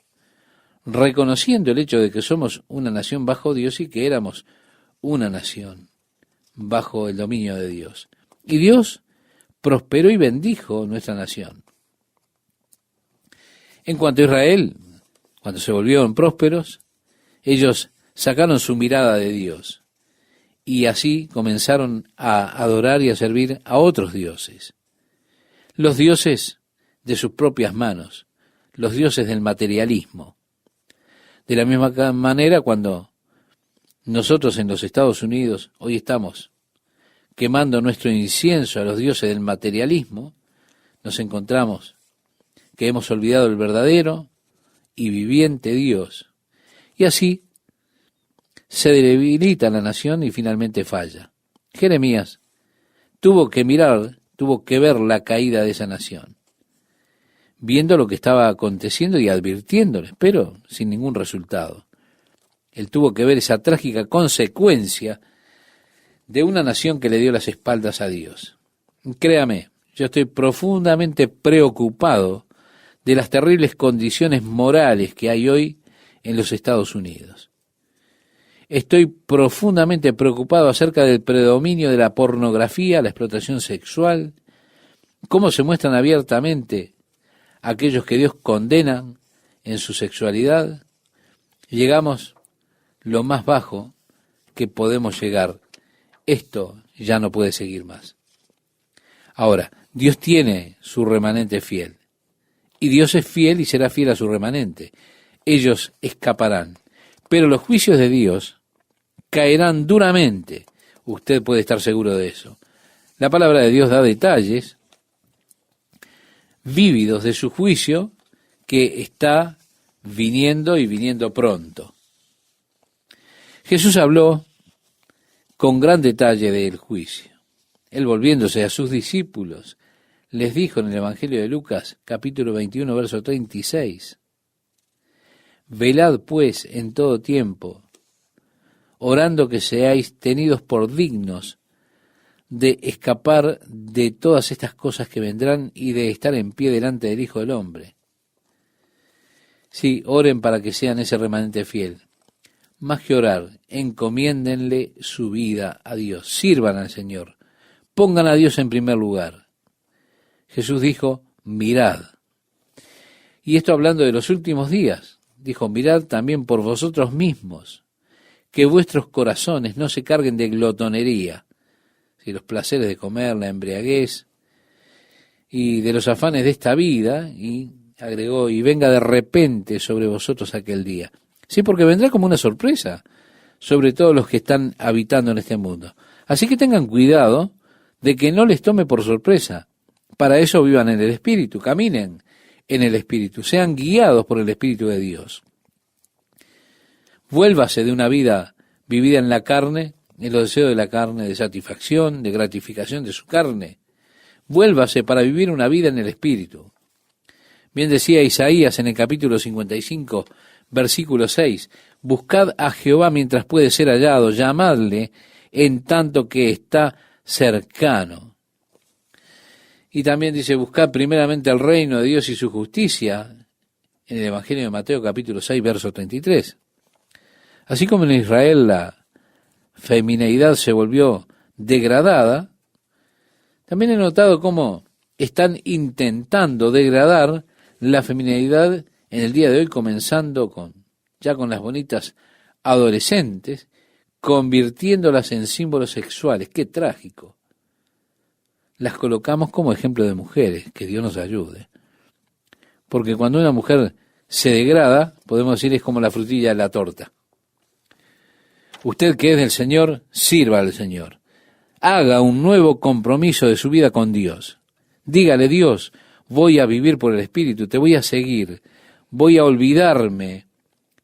reconociendo el hecho de que somos una nación bajo Dios y que éramos una nación bajo el dominio de Dios. Y Dios prosperó y bendijo nuestra nación. En cuanto a Israel, cuando se volvieron prósperos, ellos sacaron su mirada de Dios y así comenzaron a adorar y a servir a otros dioses, los dioses de sus propias manos, los dioses del materialismo. De la misma manera, cuando nosotros en los Estados Unidos hoy estamos quemando nuestro incienso a los dioses del materialismo, nos encontramos que hemos olvidado el verdadero y viviente Dios. Y así se debilita la nación y finalmente falla. Jeremías tuvo que ver la caída de esa nación, viendo lo que estaba aconteciendo y advirtiéndoles, pero sin ningún resultado. Él tuvo que ver esa trágica consecuencia de una nación que le dio las espaldas a Dios. Créame, yo estoy profundamente preocupado de las terribles condiciones morales que hay hoy en los Estados Unidos. Estoy profundamente preocupado acerca del predominio de la pornografía, la explotación sexual, cómo se muestran abiertamente aquellos que Dios condena en su sexualidad. Llegamos lo más bajo que podemos llegar. Esto ya no puede seguir más. Ahora, Dios tiene su remanente fiel. Y Dios es fiel y será fiel a su remanente. Ellos escaparán. Pero los juicios de Dios caerán duramente. Usted puede estar seguro de eso. La palabra de Dios da detalles vívidos de su juicio que está viniendo y viniendo pronto. Jesús habló con gran detalle del juicio. Él, volviéndose a sus discípulos, les dijo en el Evangelio de Lucas, capítulo 21, verso 36, velad pues en todo tiempo, orando que seáis tenidos por dignos de escapar de todas estas cosas que vendrán y de estar en pie delante del Hijo del Hombre. Sí, oren para que sean ese remanente fiel. Más que orar, encomiéndenle su vida a Dios, sirvan al Señor, pongan a Dios en primer lugar. Jesús dijo, mirad. Y esto hablando de los últimos días, dijo, mirad también por vosotros mismos, que vuestros corazones no se carguen de glotonería, si los placeres de comer, la embriaguez, y de los afanes de esta vida, y agregó, y venga de repente sobre vosotros aquel día. Sí, porque vendrá como una sorpresa sobre todos los que están habitando en este mundo. Así que tengan cuidado de que no les tome por sorpresa. Para eso vivan en el Espíritu, caminen en el Espíritu, sean guiados por el Espíritu de Dios. Vuélvase de una vida vivida en la carne, en los deseos de la carne, de satisfacción, de gratificación de su carne. Vuélvase para vivir una vida en el Espíritu. Bien decía Isaías en el capítulo 55, versículo 6, buscad a Jehová mientras puede ser hallado, llamadle en tanto que está cercano. Y también dice, buscad primeramente el reino de Dios y su justicia, en el Evangelio de Mateo capítulo 6, verso 33. Así como en Israel la femineidad se volvió degradada, también he notado cómo están intentando degradar la femineidad en el día de hoy, comenzando con las bonitas adolescentes, convirtiéndolas en símbolos sexuales. ¡Qué trágico! Las colocamos como ejemplo de mujeres, que Dios nos ayude. Porque cuando una mujer se degrada, podemos decir, es como la frutilla de la torta. Usted que es del Señor, sirva al Señor. Haga un nuevo compromiso de su vida con Dios. Dígale: Dios, voy a vivir por el Espíritu, te voy a seguir, voy a olvidarme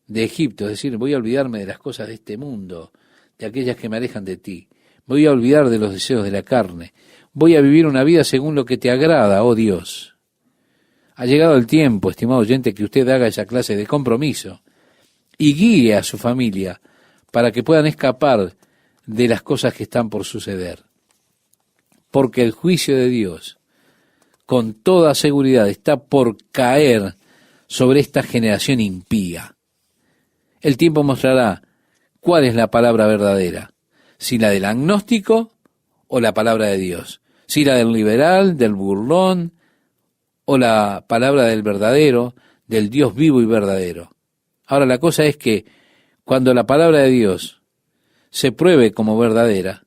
de Egipto, es decir, voy a olvidarme de las cosas de este mundo, de aquellas que me alejan de ti. Voy a olvidar de los deseos de la carne. Voy a vivir una vida según lo que te agrada, oh Dios. Ha llegado el tiempo, estimado oyente, que usted haga esa clase de compromiso y guíe a su familia para que puedan escapar de las cosas que están por suceder. Porque el juicio de Dios, con toda seguridad, está por caer sobre esta generación impía. El tiempo mostrará cuál es la palabra verdadera, si la del agnóstico o la palabra de Dios, si la del liberal, del burlón, o la palabra del verdadero, del Dios vivo y verdadero. Ahora, la cosa es que cuando la palabra de Dios se pruebe como verdadera,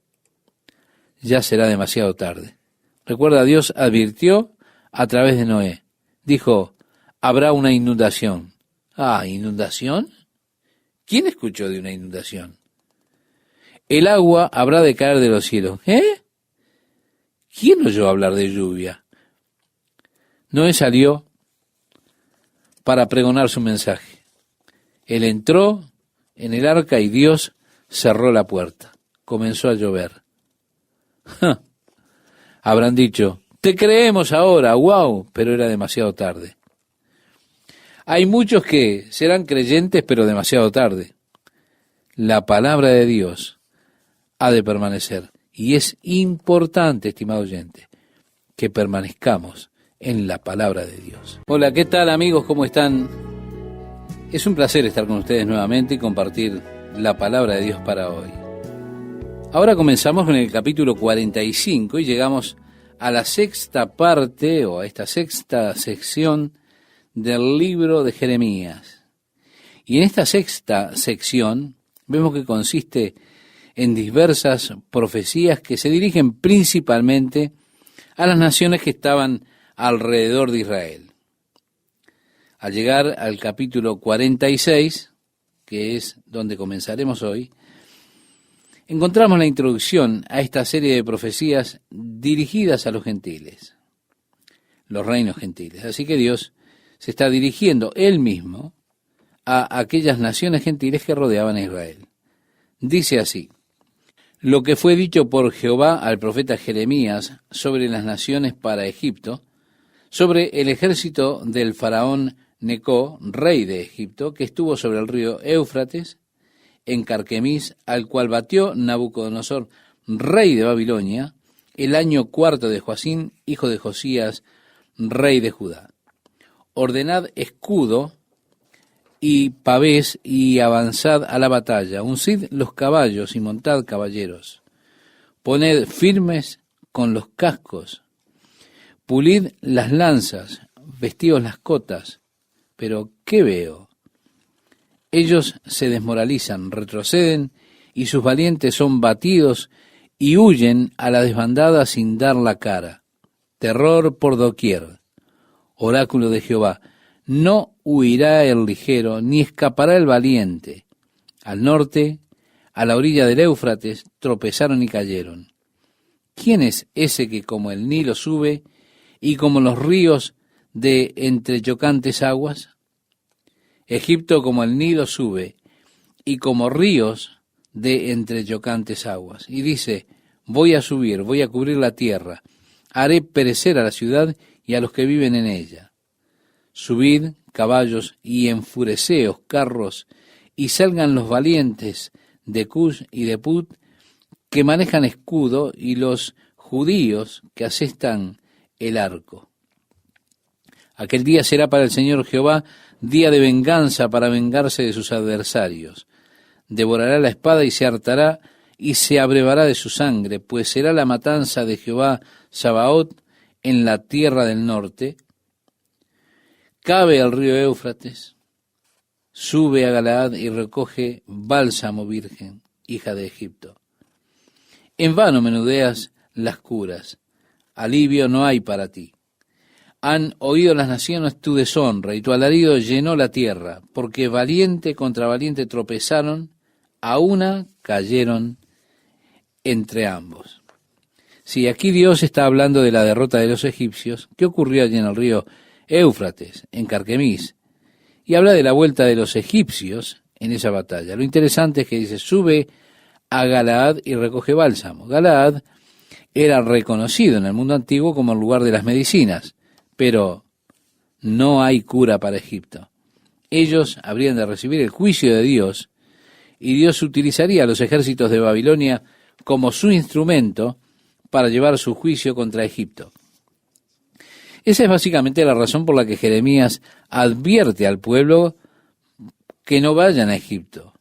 ya será demasiado tarde. Recuerda, Dios advirtió a través de Noé. Dijo: habrá una inundación. Ah, ¿inundación? ¿Quién escuchó de una inundación? El agua habrá de caer de los cielos. ¿Quién oyó hablar de lluvia? Noé salió para pregonar su mensaje. Él entró en el arca y Dios cerró la puerta. Comenzó a llover. Habrán dicho: te creemos ahora, wow, pero era demasiado tarde. Hay muchos que serán creyentes, pero demasiado tarde. La palabra de Dios ha de permanecer. Y es importante, estimado oyente, que permanezcamos en la palabra de Dios. Hola, ¿qué tal, amigos? ¿Cómo están? Es un placer estar con ustedes nuevamente y compartir la palabra de Dios para hoy. Ahora comenzamos con el capítulo 45 y llegamos a la sexta parte, o a esta sexta sección del libro de Jeremías. Y en esta sexta sección vemos que consiste en diversas profecías que se dirigen principalmente a las naciones que estaban alrededor de Israel. Al llegar al capítulo 46, que es donde comenzaremos hoy, encontramos la introducción a esta serie de profecías dirigidas a los gentiles, los reinos gentiles. Así que Dios se está dirigiendo Él mismo a aquellas naciones gentiles que rodeaban a Israel. Dice así: lo que fue dicho por Jehová al profeta Jeremías sobre las naciones para Egipto, sobre el ejército del faraón Necó, rey de Egipto, que estuvo sobre el río Éufrates, en Carquemis, al cual batió Nabucodonosor, rey de Babilonia, el año cuarto de Joacín, hijo de Josías, rey de Judá. Ordenad escudo y pavés y avanzad a la batalla, uncid los caballos y montad caballeros, poned firmes con los cascos, pulid las lanzas, vestíos las cotas. Pero, ¿qué veo? Ellos se desmoralizan, retroceden, y sus valientes son batidos y huyen a la desbandada sin dar la cara. Terror por doquier. Oráculo de Jehová: no huirá el ligero, ni escapará el valiente. Al norte, a la orilla del Éufrates, tropezaron y cayeron. ¿Quién es ese que como el Nilo sube y como los ríos de entrechocantes aguas? Egipto como el Nilo sube y como ríos de entrechocantes aguas. Y dice: voy a subir, voy a cubrir la tierra, haré perecer a la ciudad y a los que viven en ella. Subid, caballos, y enfureceos, carros, y salgan los valientes de Cush y de Put, que manejan escudo, y los judíos que asestan el arco. Aquel día será para el Señor Jehová día de venganza, para vengarse de sus adversarios. Devorará la espada y se hartará y se abrevará de su sangre, pues será la matanza de Jehová Sabaoth en la tierra del norte. Cabe al río Éufrates, sube a Galaad y recoge bálsamo virgen, hija de Egipto. En vano menudeas las curas, alivio no hay para ti. Han oído las naciones tu deshonra, y tu alarido llenó la tierra, porque valiente contra valiente tropezaron, a una cayeron entre ambos. Sí, aquí Dios está hablando de la derrota de los egipcios, que ocurrió allí en el río Éufrates, en Carquemis, y habla de la vuelta de los egipcios en esa batalla. Lo interesante es que dice, sube a Galaad y recoge bálsamo. Galaad era reconocido en el mundo antiguo como el lugar de las medicinas, pero no hay cura para Egipto. Ellos habrían de recibir el juicio de Dios, y Dios utilizaría a los ejércitos de Babilonia como su instrumento para llevar su juicio contra Egipto. Esa es básicamente la razón por la que Jeremías advierte al pueblo que no vayan a Egipto,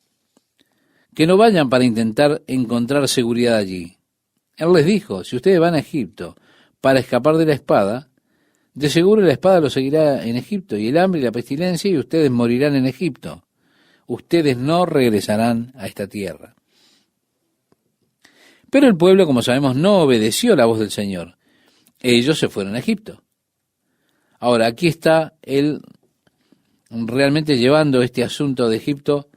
que no vayan para intentar encontrar seguridad allí. Él les dijo, si ustedes van a Egipto para escapar de la espada, de seguro la espada los seguirá en Egipto, y el hambre y la pestilencia, y ustedes morirán en Egipto. Ustedes no regresarán a esta tierra. Pero el pueblo, como sabemos, no obedeció la voz del Señor. Ellos se fueron a Egipto. Ahora, aquí está él realmente llevando este asunto de Egipto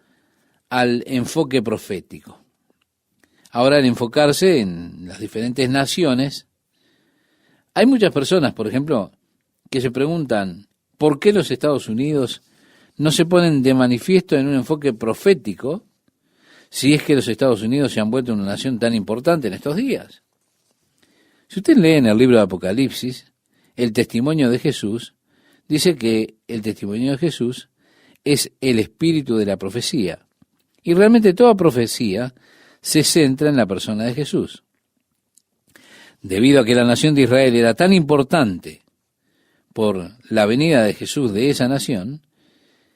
al enfoque profético. Ahora, al enfocarse en las diferentes naciones, hay muchas personas, por ejemplo, que se preguntan por qué los Estados Unidos no se ponen de manifiesto en un enfoque profético si es que los Estados Unidos se han vuelto una nación tan importante en estos días. Si usted lee en el libro de Apocalipsis, el testimonio de Jesús, dice que el testimonio de Jesús es el espíritu de la profecía. Y realmente toda profecía se centra en la persona de Jesús. Debido a que la nación de Israel era tan importante por la venida de Jesús de esa nación,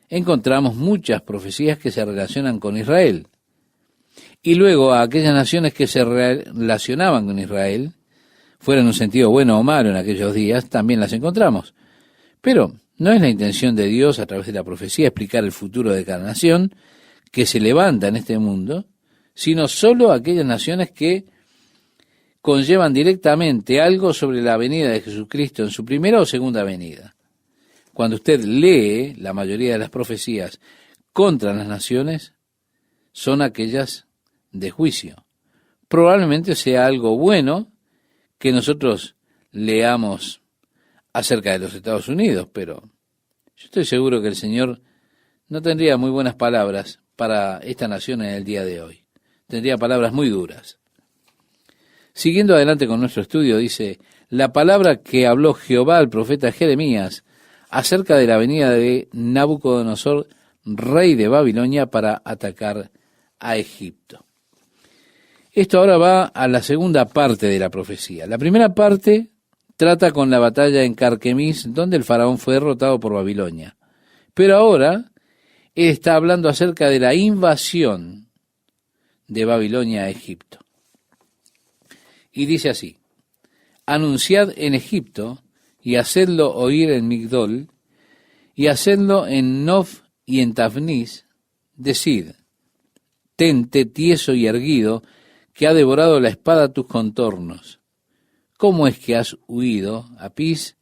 encontramos muchas profecías que se relacionan con Israel. Y luego a aquellas naciones que se relacionaban con Israel, fuera en un sentido bueno o malo en aquellos días, también las encontramos. Pero no es la intención de Dios a través de la profecía explicar el futuro de cada nación que se levanta en este mundo, sino solo aquellas naciones que conllevan directamente algo sobre la venida de Jesucristo en su primera o segunda venida. Cuando usted lee la mayoría de las profecías contra las naciones, son aquellas de juicio. Probablemente sea algo bueno que nosotros leamos acerca de los Estados Unidos, pero yo estoy seguro que el Señor no tendría muy buenas palabras para esta nación en el día de hoy. Tendría palabras muy duras. Siguiendo adelante con nuestro estudio, dice, la palabra que habló Jehová al profeta Jeremías acerca de la venida de Nabucodonosor, rey de Babilonia, para atacar a Egipto. Esto ahora va a la segunda parte de la profecía. La primera parte trata con la batalla en Carquemis, donde el faraón fue derrotado por Babilonia. Pero ahora él está hablando acerca de la invasión de Babilonia a Egipto. Y dice así, anunciad en Egipto y hacedlo oír en Migdol y hacedlo en Nof y en Tafnis, decid, tente tieso y erguido, que ha devorado la espada tus contornos. ¿Cómo es que has huido, Apis,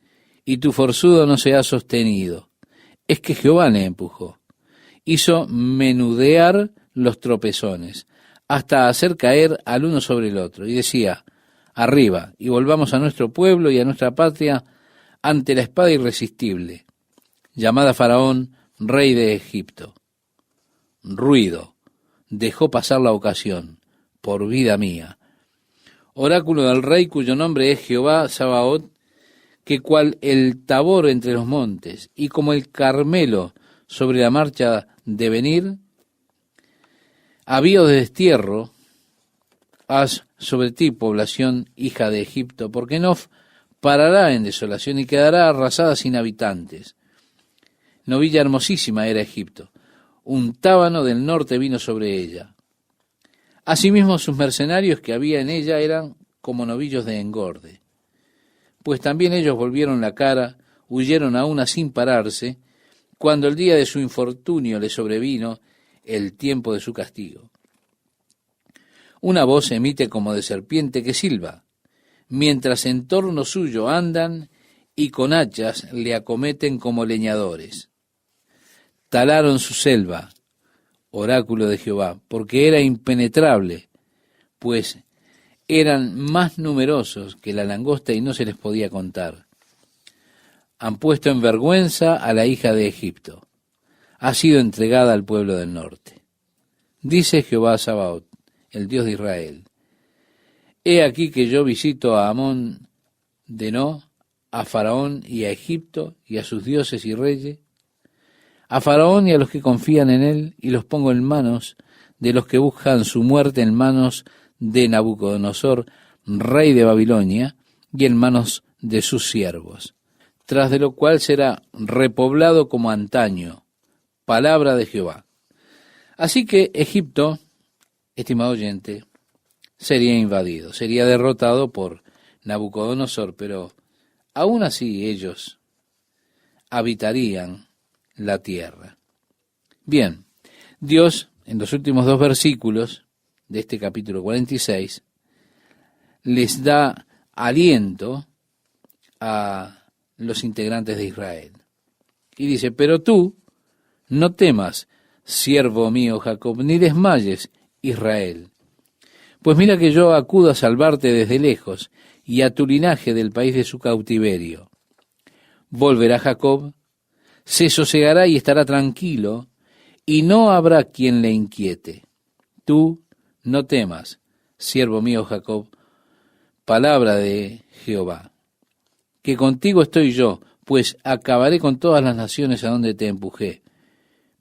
y tu forzudo no se ha sostenido? Es que Jehová le empujó. Hizo menudear los tropezones, hasta hacer caer al uno sobre el otro. Y decía, arriba, y volvamos a nuestro pueblo y a nuestra patria ante la espada irresistible, llamada Faraón, rey de Egipto. Ruido, dejó pasar la ocasión, por vida mía. Oráculo del rey cuyo nombre es Jehová Sabaoth, que cual el Tabor entre los montes, y como el Carmelo sobre la marcha de venir, avío de destierro, haz sobre ti, población hija de Egipto, porque Nof parará en desolación y quedará arrasada sin habitantes. Novilla hermosísima era Egipto, un tábano del norte vino sobre ella. Asimismo sus mercenarios que había en ella eran como novillos de engorde. Pues también ellos volvieron la cara, huyeron a una sin pararse, cuando el día de su infortunio le sobrevino, el tiempo de su castigo. Una voz emite como de serpiente que silba, mientras en torno suyo andan y con hachas le acometen como leñadores. Talaron su selva, oráculo de Jehová, porque era impenetrable, pues eran más numerosos que la langosta y no se les podía contar. Han puesto en vergüenza a la hija de Egipto. Ha sido entregada al pueblo del norte. Dice Jehová Sabaoth, el Dios de Israel: He aquí que yo visito a Amón de No, a Faraón y a Egipto y a sus dioses y reyes, a Faraón y a los que confían en él, y los pongo en manos de los que buscan su muerte, en manos de Nabucodonosor, rey de Babilonia, y en manos de sus siervos, tras de lo cual será repoblado como antaño. Palabra de Jehová. Así que Egipto, estimado oyente, sería invadido, sería derrotado por Nabucodonosor, pero aún así ellos habitarían la tierra. Bien, Dios, en los últimos 2 versículos de este capítulo 46, les da aliento a los integrantes de Israel. Y dice: pero tú no temas, siervo mío Jacob, ni desmayes, Israel. Pues mira que yo acudo a salvarte desde lejos, y a tu linaje del país de su cautiverio. Volverá Jacob, se sosegará y estará tranquilo, y no habrá quien le inquiete. Tú no temas, siervo mío Jacob, palabra de Jehová, que contigo estoy yo, pues acabaré con todas las naciones a donde te empujé.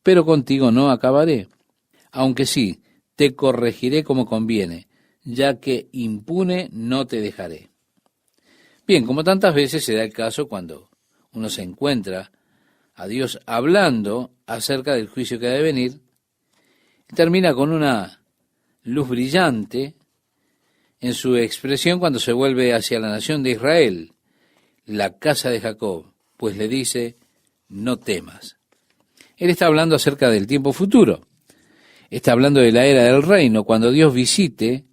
Pero contigo no acabaré, aunque sí, te corregiré como conviene, ya que impune no te dejaré. Bien, como tantas veces se da el caso cuando uno se encuentra a Dios hablando acerca del juicio que ha de venir, termina con una luz brillante en su expresión cuando se vuelve hacia la nación de Israel, la casa de Jacob, pues le dice: no temas. Él está hablando acerca del tiempo futuro. Está hablando de la era del reino, cuando Dios visite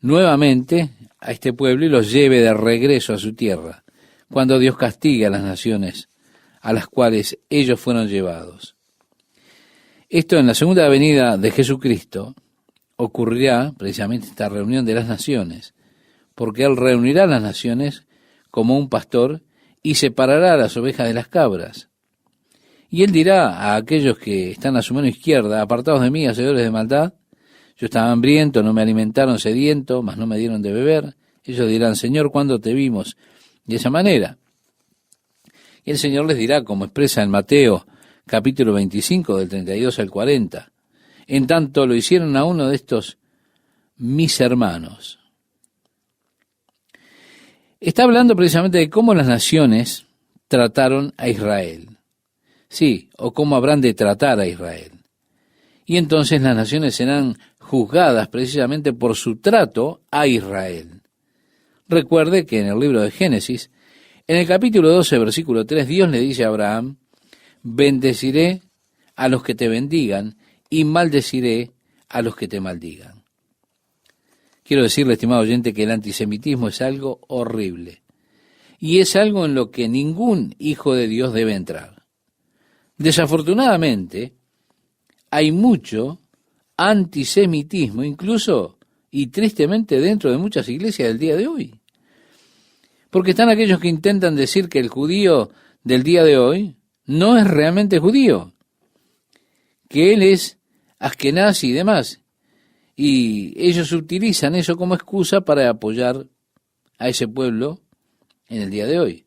nuevamente a este pueblo y los lleve de regreso a su tierra, cuando Dios castigue a las naciones a las cuales ellos fueron llevados. Esto, en la segunda venida de Jesucristo, ocurrirá precisamente esta reunión de las naciones, porque Él reunirá a las naciones como un pastor y separará a las ovejas de las cabras. Y Él dirá a aquellos que están a su mano izquierda: apartados de mí, hacedores de maldad, yo estaba hambriento, no me alimentaron, sediento, mas no me dieron de beber. Ellos dirán: Señor, ¿cuándo te vimos de esa manera? Y el Señor les dirá, como expresa en Mateo capítulo 25, del 32 al 40, en tanto lo hicieron a uno de estos mis hermanos. Está hablando precisamente de cómo las naciones trataron a Israel. Sí, o cómo habrán de tratar a Israel. Y entonces las naciones serán juzgadas precisamente por su trato a Israel. Recuerde que en el libro de Génesis, en el capítulo 12, versículo 3, Dios le dice a Abraham: bendeciré a los que te bendigan y maldeciré a los que te maldigan. Quiero decirle, estimado oyente, que el antisemitismo es algo horrible. Y es algo en lo que ningún hijo de Dios debe entrar. Desafortunadamente, hay mucho antisemitismo, incluso y tristemente dentro de muchas iglesias del día de hoy. Porque están aquellos que intentan decir que el judío del día de hoy no es realmente judío, que él es askenazí y demás. Y ellos utilizan eso como excusa para apoyar a ese pueblo en el día de hoy.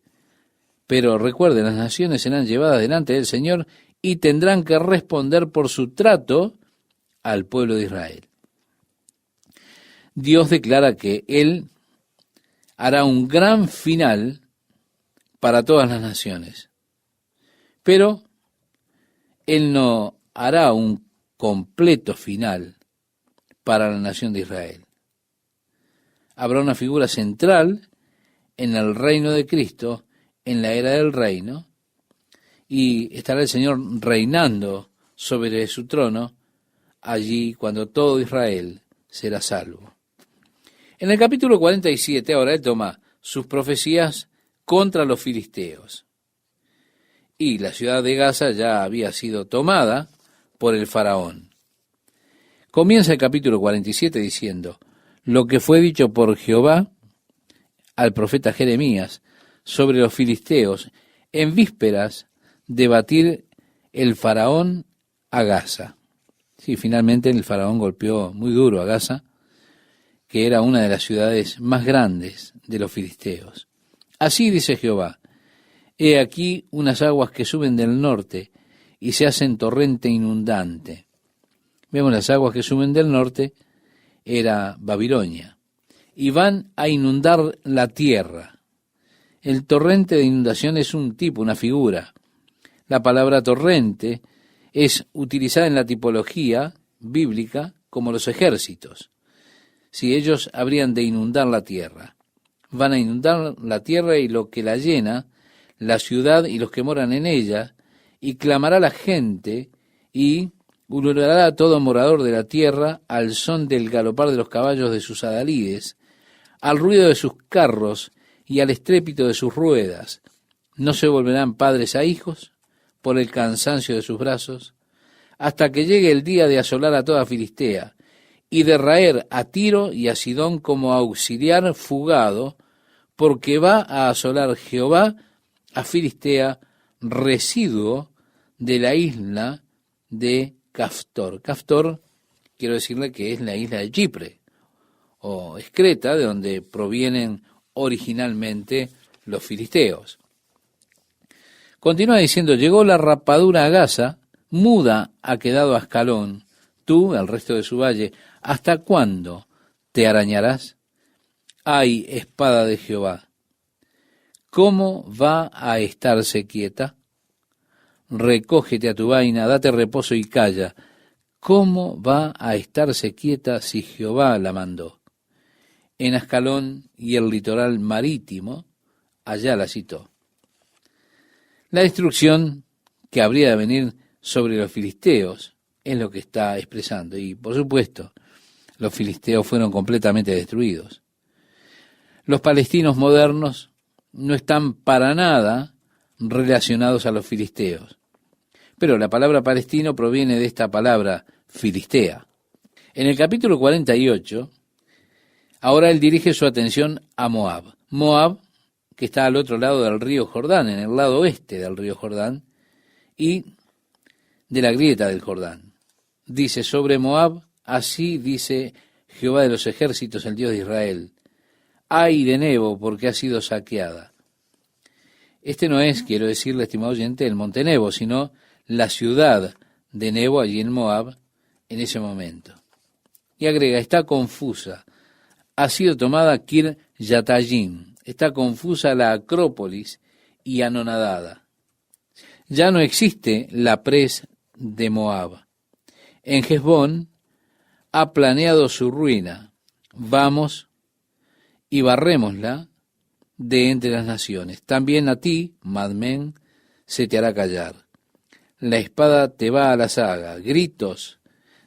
Pero recuerden, las naciones serán llevadas delante del Señor y tendrán que responder por su trato al pueblo de Israel. Dios declara que Él hará un gran final para todas las naciones, pero Él no hará un completo final para la nación de Israel. Habrá una figura central en el reino de Cristo, en la era del reino, y estará el Señor reinando sobre su trono allí cuando todo Israel será salvo. En el capítulo 47, ahora él toma sus profecías contra los filisteos. Y la ciudad de Gaza ya había sido tomada por el faraón. Comienza el capítulo 47 diciendo, lo que fue dicho por Jehová al profeta Jeremías sobre los filisteos en vísperas de batir el faraón a Gaza. Sí, finalmente el faraón golpeó muy duro a Gaza, que era una de las ciudades más grandes de los filisteos. Así dice Jehová, he aquí unas aguas que suben del norte y se hacen torrente inundante. Vemos las aguas que suben del norte, era Babilonia, y van a inundar la tierra. El torrente de inundación es un tipo, una figura. La palabra torrente es utilizada en la tipología bíblica como los ejércitos. Si ellos habrían de inundar la tierra, van a inundar la tierra y lo que la llena, la ciudad y los que moran en ella, y clamará la gente y ululará a todo morador de la tierra al son del galopar de los caballos de sus adalides, al ruido de sus carros y al estrépito de sus ruedas. No se volverán padres a hijos por el cansancio de sus brazos, hasta que llegue el día de asolar a toda Filistea, y de raer a Tiro y a Sidón como auxiliar fugado, porque va a asolar Jehová a Filistea, residuo de la isla de Caftor. Caftor, quiero decirle que es la isla de Chipre, o Creta, de donde provienen originalmente los filisteos. Continúa diciendo, llegó la rapadura a Gaza, muda ha quedado Ascalón, tú, el resto de su valle, ¿hasta cuándo te arañarás? ¡Ay, espada de Jehová! ¿Cómo va a estarse quieta? Recógete a tu vaina, date reposo y calla. ¿Cómo va a estarse quieta si Jehová la mandó? En Ascalón y el litoral marítimo, allá la citó. La destrucción que habría de venir sobre los filisteos es lo que está expresando. Y, por supuesto, los filisteos fueron completamente destruidos. Los palestinos modernos no están para nada relacionados a los filisteos. Pero la palabra palestino proviene de esta palabra filistea. En el capítulo 48, ahora él dirige su atención a Moab. Moab, que está al otro lado del río Jordán, en el lado oeste del río Jordán, y de la grieta del Jordán. Dice sobre Moab, así dice Jehová de los ejércitos, el Dios de Israel, ay de Nebo, porque ha sido saqueada. Este no es, quiero decirle, estimado oyente, el monte Nebo, sino la ciudad de Nebo, allí en Moab, en ese momento. Y agrega, está confusa, ha sido tomada Kir-Yatayim, está confusa la Acrópolis y anonadada. Ya no existe la pres de Moab. En Hesbón ha planeado su ruina. Vamos y barrémosla de entre las naciones. También a ti, Madmen, se te hará callar. La espada te va a la saga. Gritos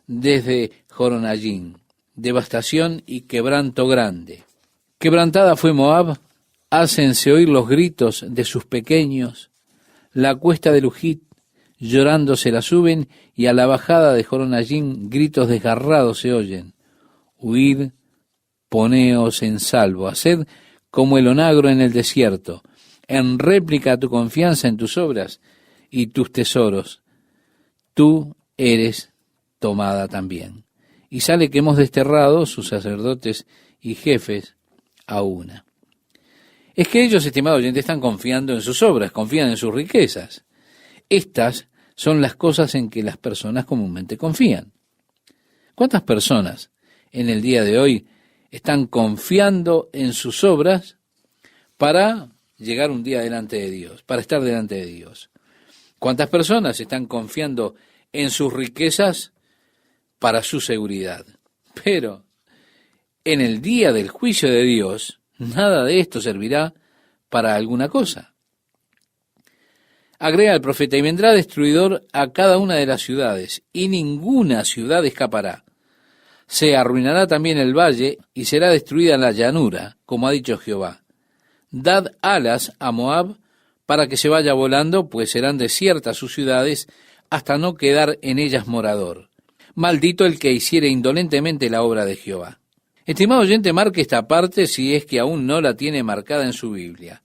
desde Joronayín. Devastación y quebranto grande. Quebrantada fue Moab. Hácense oír los gritos de sus pequeños. La cuesta de Lujit, llorando se la suben, y a la bajada de Joronayín gritos desgarrados se oyen. Huid, poneos en salvo, haced como el onagro en el desierto, en réplica a tu confianza en tus obras y tus tesoros. Tú eres tomada también. Y sale que hemos desterrado sus sacerdotes y jefes a una. Es que ellos, estimado oyente, están confiando en sus obras, confían en sus riquezas. Estas son las cosas en que las personas comúnmente confían. ¿Cuántas personas en el día de hoy están confiando en sus obras para llegar un día delante de Dios, para estar delante de Dios? ¿Cuántas personas están confiando en sus riquezas para su seguridad? Pero en el día del juicio de Dios, nada de esto servirá para alguna cosa. Agrega el profeta, y vendrá destruidor a cada una de las ciudades, y ninguna ciudad escapará. Se arruinará también el valle, y será destruida la llanura, como ha dicho Jehová. Dad alas a Moab, para que se vaya volando, pues serán desiertas sus ciudades, hasta no quedar en ellas morador. Maldito el que hiciere indolentemente la obra de Jehová. Estimado oyente, marque esta parte si es que aún no la tiene marcada en su Biblia.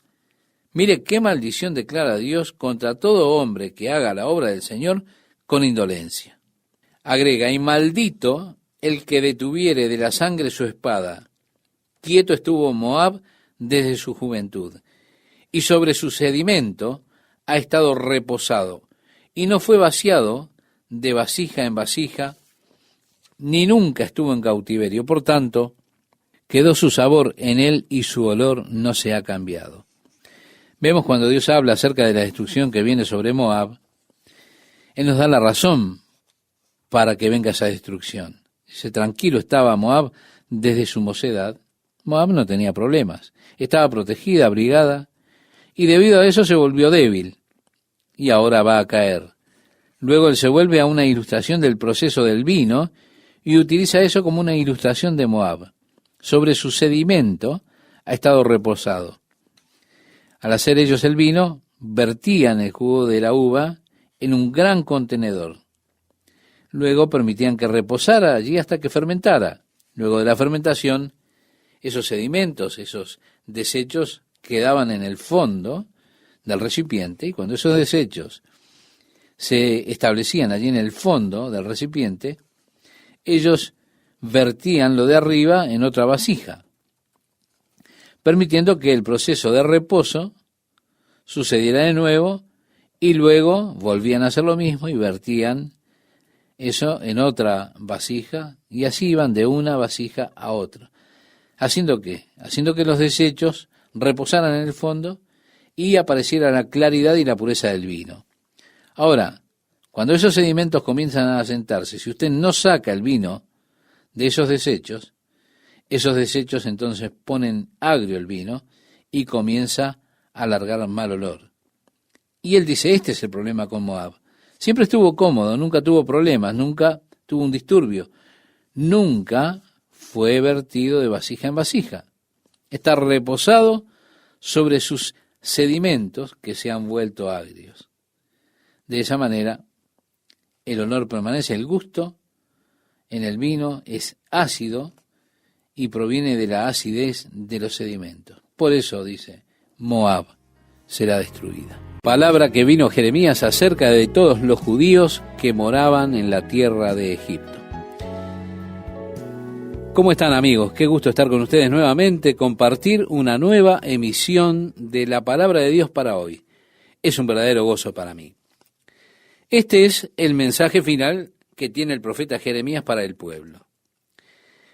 Mire qué maldición declara Dios contra todo hombre que haga la obra del Señor con indolencia. Agrega, y maldito el que detuviere de la sangre su espada. Quieto estuvo Moab desde su juventud, y sobre su sedimento ha estado reposado, y no fue vaciado de vasija en vasija, ni nunca estuvo en cautiverio. Por tanto, quedó su sabor en él y su olor no se ha cambiado. Vemos cuando Dios habla acerca de la destrucción que viene sobre Moab, Él nos da la razón para que venga esa destrucción. Dice, tranquilo estaba Moab desde su mocedad. Moab no tenía problemas, estaba protegida, abrigada, y debido a eso se volvió débil, y ahora va a caer. Luego él se vuelve a una ilustración del proceso del vino, y utiliza eso como una ilustración de Moab. Sobre su sedimento ha estado reposado. Al hacer ellos el vino, vertían el jugo de la uva en un gran contenedor. Luego permitían que reposara allí hasta que fermentara. Luego de la fermentación, esos sedimentos, esos desechos quedaban en el fondo del recipiente, y cuando esos desechos se establecían allí en el fondo del recipiente, ellos vertían lo de arriba en otra vasija, permitiendo que el proceso de reposo sucediera de nuevo, y luego volvían a hacer lo mismo y vertían eso en otra vasija, y así iban de una vasija a otra. ¿Haciendo qué? Haciendo que los desechos reposaran en el fondo y apareciera la claridad y la pureza del vino. Ahora, cuando esos sedimentos comienzan a asentarse, si usted no saca el vino de esos desechos entonces ponen agrio el vino y comienza a largar mal olor. Y él dice, este es el problema con Moab. Siempre estuvo cómodo, nunca tuvo problemas, nunca tuvo un disturbio, nunca fue vertido de vasija en vasija. Está reposado sobre sus sedimentos que se han vuelto agrios. De esa manera, el olor permanece, el gusto en el vino es ácido y proviene de la acidez de los sedimentos. Por eso dice, Moab será destruida. Palabra que vino Jeremías acerca de todos los judíos que moraban en la tierra de Egipto. ¿Cómo están, amigos? Qué gusto estar con ustedes nuevamente, compartir una nueva emisión de la Palabra de Dios para hoy. Es un verdadero gozo para mí. Este es el mensaje final que tiene el profeta Jeremías para el pueblo.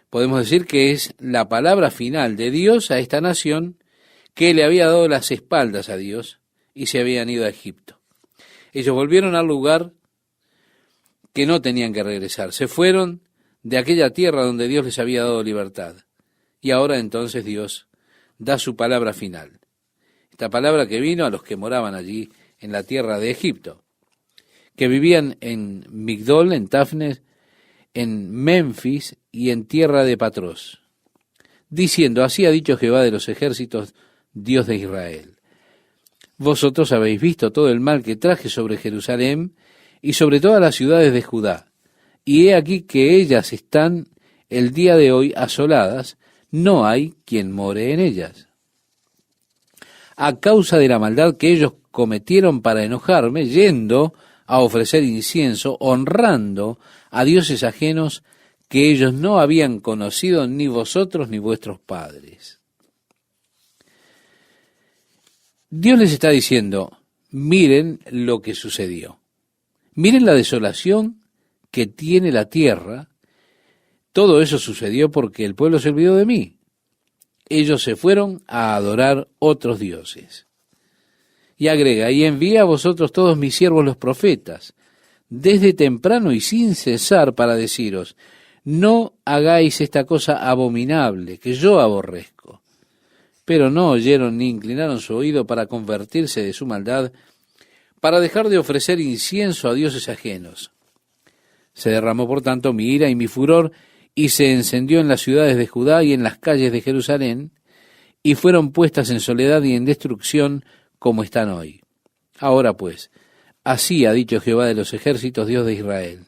Podemos decir que es la palabra final de Dios a esta nación que le había dado las espaldas a Dios y se habían ido a Egipto. Ellos volvieron al lugar que no tenían que regresar. Se fueron de aquella tierra donde Dios les había dado libertad. Y ahora entonces Dios da su palabra final. Esta palabra que vino a los que moraban allí en la tierra de Egipto, que vivían en Migdol, en Tafnes, en Memphis y en tierra de Patros, diciendo, así ha dicho Jehová de los ejércitos, Dios de Israel. Vosotros habéis visto todo el mal que traje sobre Jerusalén y sobre todas las ciudades de Judá, y he aquí que ellas están el día de hoy asoladas, no hay quien more en ellas. A causa de la maldad que ellos cometieron para enojarme, yendo a ofrecer incienso, honrando a dioses ajenos que ellos no habían conocido, ni vosotros ni vuestros padres. Dios les está diciendo, miren lo que sucedió. Miren la desolación que tiene la tierra. Todo eso sucedió porque el pueblo se olvidó de mí. Ellos se fueron a adorar otros dioses. Y agrega, y envía a vosotros todos mis siervos los profetas, desde temprano y sin cesar, para deciros, no hagáis esta cosa abominable que yo aborrezco. Pero no oyeron ni inclinaron su oído para convertirse de su maldad, para dejar de ofrecer incienso a dioses ajenos. Se derramó por tanto mi ira y mi furor, y se encendió en las ciudades de Judá y en las calles de Jerusalén, y fueron puestas en soledad y en destrucción como están hoy. Ahora pues, Así ha dicho Jehová de los ejércitos, Dios de Israel.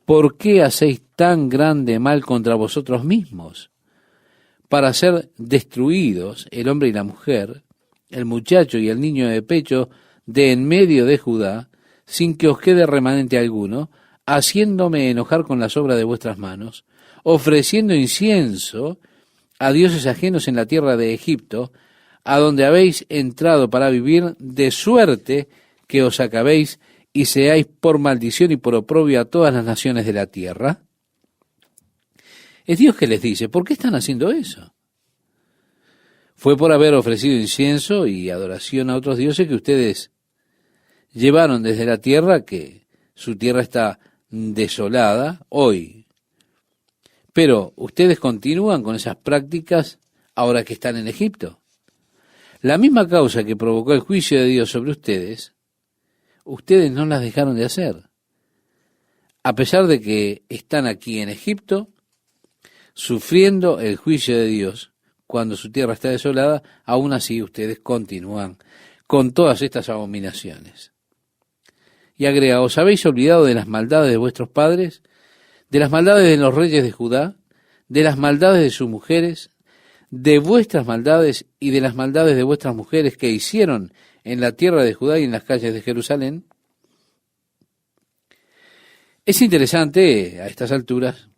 ¿Por qué hacéis tan grande mal contra vosotros mismos? Para ser destruidos el hombre y la mujer, el muchacho y el niño de pecho de en medio de Judá, sin que os quede remanente alguno, haciéndome enojar con las obras de vuestras manos, ofreciendo incienso a dioses ajenos en la tierra de Egipto, a donde habéis entrado para vivir, de suerte que os acabéis y seáis por maldición y por oprobio a todas las naciones de la tierra. Es Dios que les dice, ¿por qué están haciendo eso? Fue por haber ofrecido incienso y adoración a otros dioses que ustedes llevaron desde la tierra, que su tierra está desolada hoy. Pero ustedes continúan con esas prácticas ahora que están en Egipto. La misma causa que provocó el juicio de Dios sobre ustedes, ustedes no las dejaron de hacer. A pesar de que están aquí en Egipto, sufriendo el juicio de Dios, cuando su tierra está desolada, aún así ustedes continúan con todas estas abominaciones. Y agrega, ¿os habéis olvidado de las maldades de vuestros padres, de las maldades de los reyes de Judá, de las maldades de sus mujeres, de vuestras maldades y de las maldades de vuestras mujeres que hicieron en la tierra de Judá y en las calles de Jerusalén? Es interesante a estas alturas,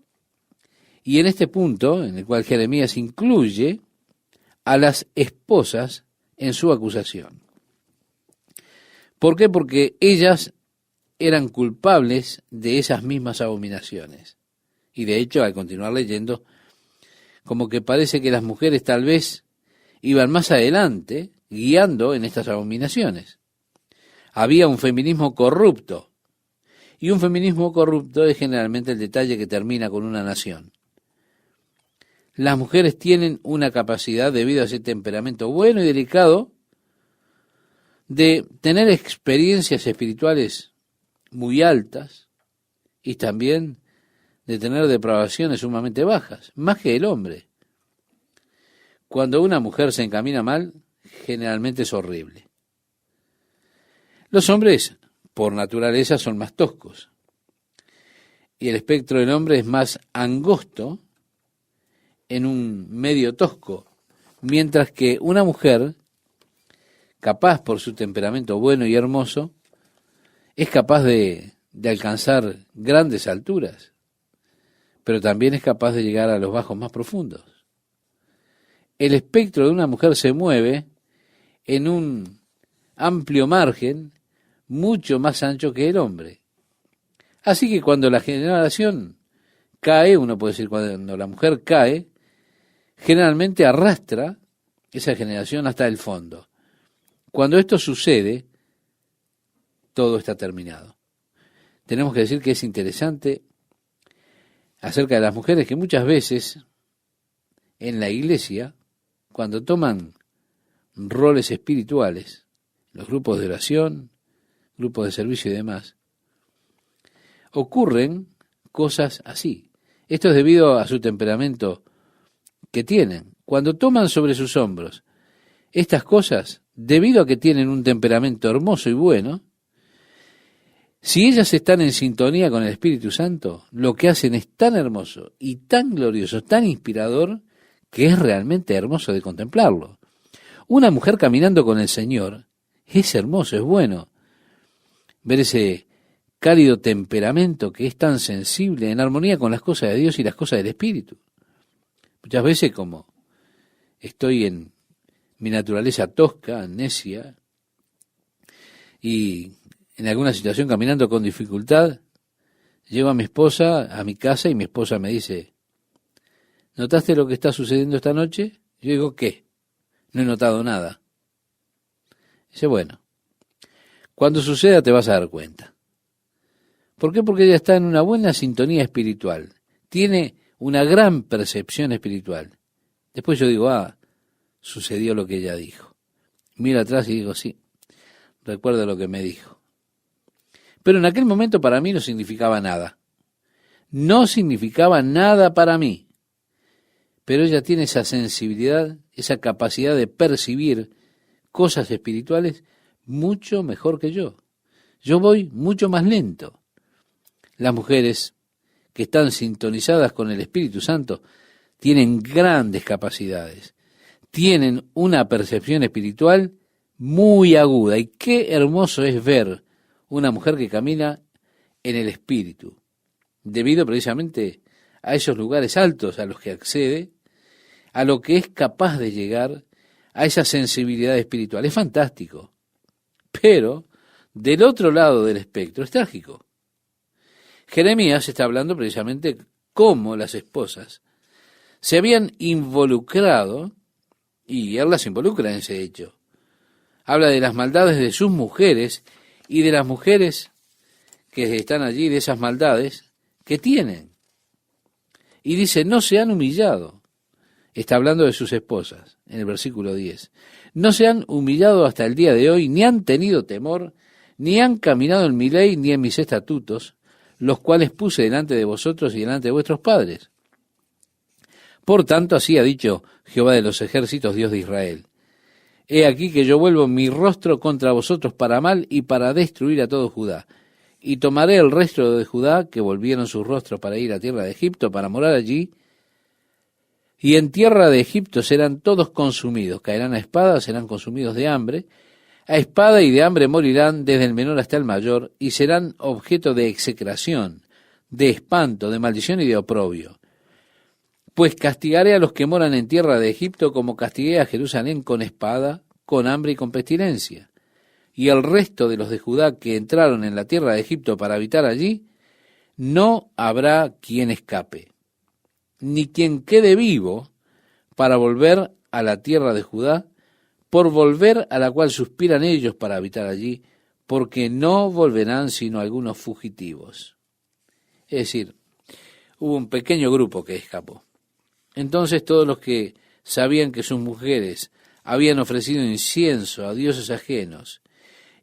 y en este punto, en el cual Jeremías incluye a las esposas en su acusación. ¿Por qué? Porque ellas eran culpables de esas mismas abominaciones. Y de hecho, al continuar leyendo, como que parece que las mujeres tal vez iban más adelante, guiando en estas abominaciones. Había un feminismo corrupto, y un feminismo corrupto es generalmente el detalle que termina con una nación. Las mujeres tienen una capacidad, debido a ese temperamento bueno y delicado, de tener experiencias espirituales muy altas y también de tener depravaciones sumamente bajas, más que el hombre. Cuando una mujer se encamina mal, generalmente es horrible. Los hombres, por naturaleza, son más toscos, y el espectro del hombre es más angosto en un medio tosco, mientras que una mujer, capaz por su temperamento bueno y hermoso, es capaz de alcanzar grandes alturas, pero también es capaz de llegar a los bajos más profundos. El espectro de una mujer se mueve en un amplio margen mucho más ancho que el hombre. Así que cuando la generación cae, uno puede decir cuando la mujer cae, generalmente arrastra esa generación hasta el fondo. Cuando esto sucede, todo está terminado. Tenemos que decir que es interesante acerca de las mujeres que muchas veces en la iglesia, cuando toman roles espirituales, los grupos de oración, grupos de servicio y demás, ocurren cosas así. Esto es debido a su temperamento que tienen. Cuando toman sobre sus hombros estas cosas, debido a que tienen un temperamento hermoso y bueno, si ellas están en sintonía con el Espíritu Santo, lo que hacen es tan hermoso y tan glorioso, tan inspirador, que es realmente hermoso de contemplarlo. Una mujer caminando con el Señor es hermoso, es bueno. Ver ese cálido temperamento que es tan sensible, en armonía con las cosas de Dios y las cosas del Espíritu. Muchas veces, como estoy en mi naturaleza tosca, necia, y en alguna situación caminando con dificultad, llevo a mi esposa a mi casa y mi esposa me dice, ¿notaste lo que está sucediendo esta noche? Yo digo, ¿qué? No he notado nada. Dice, bueno, cuando suceda te vas a dar cuenta. ¿Por qué? Porque ella está en una buena sintonía espiritual. Tiene una gran percepción espiritual. Después yo digo, sucedió lo que ella dijo. Miro atrás y digo, sí, recuerdo lo que me dijo. Pero en aquel momento para mí no significaba nada. No significaba nada para mí. Pero ella tiene esa sensibilidad, esa capacidad de percibir cosas espirituales mucho mejor que yo. yo voy mucho más lento. Las mujeres que están sintonizadas con el Espíritu Santo tienen grandes capacidades, tienen una percepción espiritual muy aguda, y qué hermoso es ver una mujer que camina en el Espíritu, debido precisamente a esos lugares altos a los que accede, a lo que es capaz de llegar, a esa sensibilidad espiritual. Es fantástico, pero del otro lado del espectro es trágico. Jeremías está hablando precisamente cómo las esposas se habían involucrado, y él las involucra en ese hecho. Habla de las maldades de sus mujeres y de las mujeres que están allí, de esas maldades que tienen. Y dice, no se han humillado. Está hablando de sus esposas, en el versículo 10. No se han humillado hasta el día de hoy, ni han tenido temor, ni han caminado en mi ley, ni en mis estatutos, los cuales puse delante de vosotros y delante de vuestros padres. Por tanto, así ha dicho Jehová de los ejércitos, Dios de Israel. He aquí que yo vuelvo mi rostro contra vosotros para mal y para destruir a todo Judá. Y tomaré el resto de Judá, que volvieron sus rostros para ir a tierra de Egipto, para morar allí, y en tierra de Egipto serán todos consumidos, caerán a espada, serán consumidos de hambre, a espada y de hambre morirán desde el menor hasta el mayor, y serán objeto de execración, de espanto, de maldición y de oprobio. Pues castigaré a los que moran en tierra de Egipto como castigué a Jerusalén con espada, con hambre y con pestilencia. Y el resto de los de Judá que entraron en la tierra de Egipto para habitar allí, no habrá quien escape, ni quien quede vivo para volver a la tierra de Judá, por volver a la cual suspiran ellos para habitar allí, porque no volverán sino algunos fugitivos. Es decir, hubo un pequeño grupo que escapó. Entonces todos los que sabían que sus mujeres habían ofrecido incienso a dioses ajenos,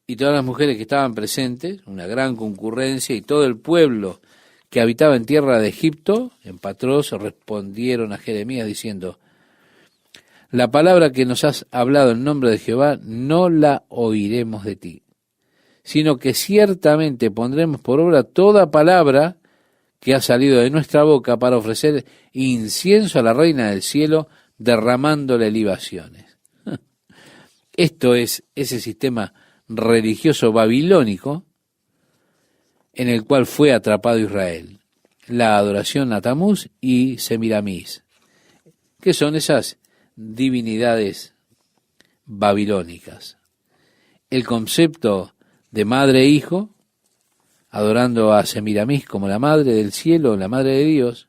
y todas las mujeres que estaban presentes, una gran concurrencia, y todo el pueblo que habitaba en tierra de Egipto, en Patros, respondieron a Jeremías diciendo, la palabra que nos has hablado en nombre de Jehová no la oiremos de ti, sino que ciertamente pondremos por obra toda palabra que ha salido de nuestra boca para ofrecer incienso a la reina del cielo, derramándole libaciones. Esto es ese sistema religioso babilónico en el cual fue atrapado Israel, la adoración a Tamuz y Semiramis, que son esas divinidades babilónicas. El concepto de madre e hijo, adorando a Semiramis como la madre del cielo, la madre de Dios,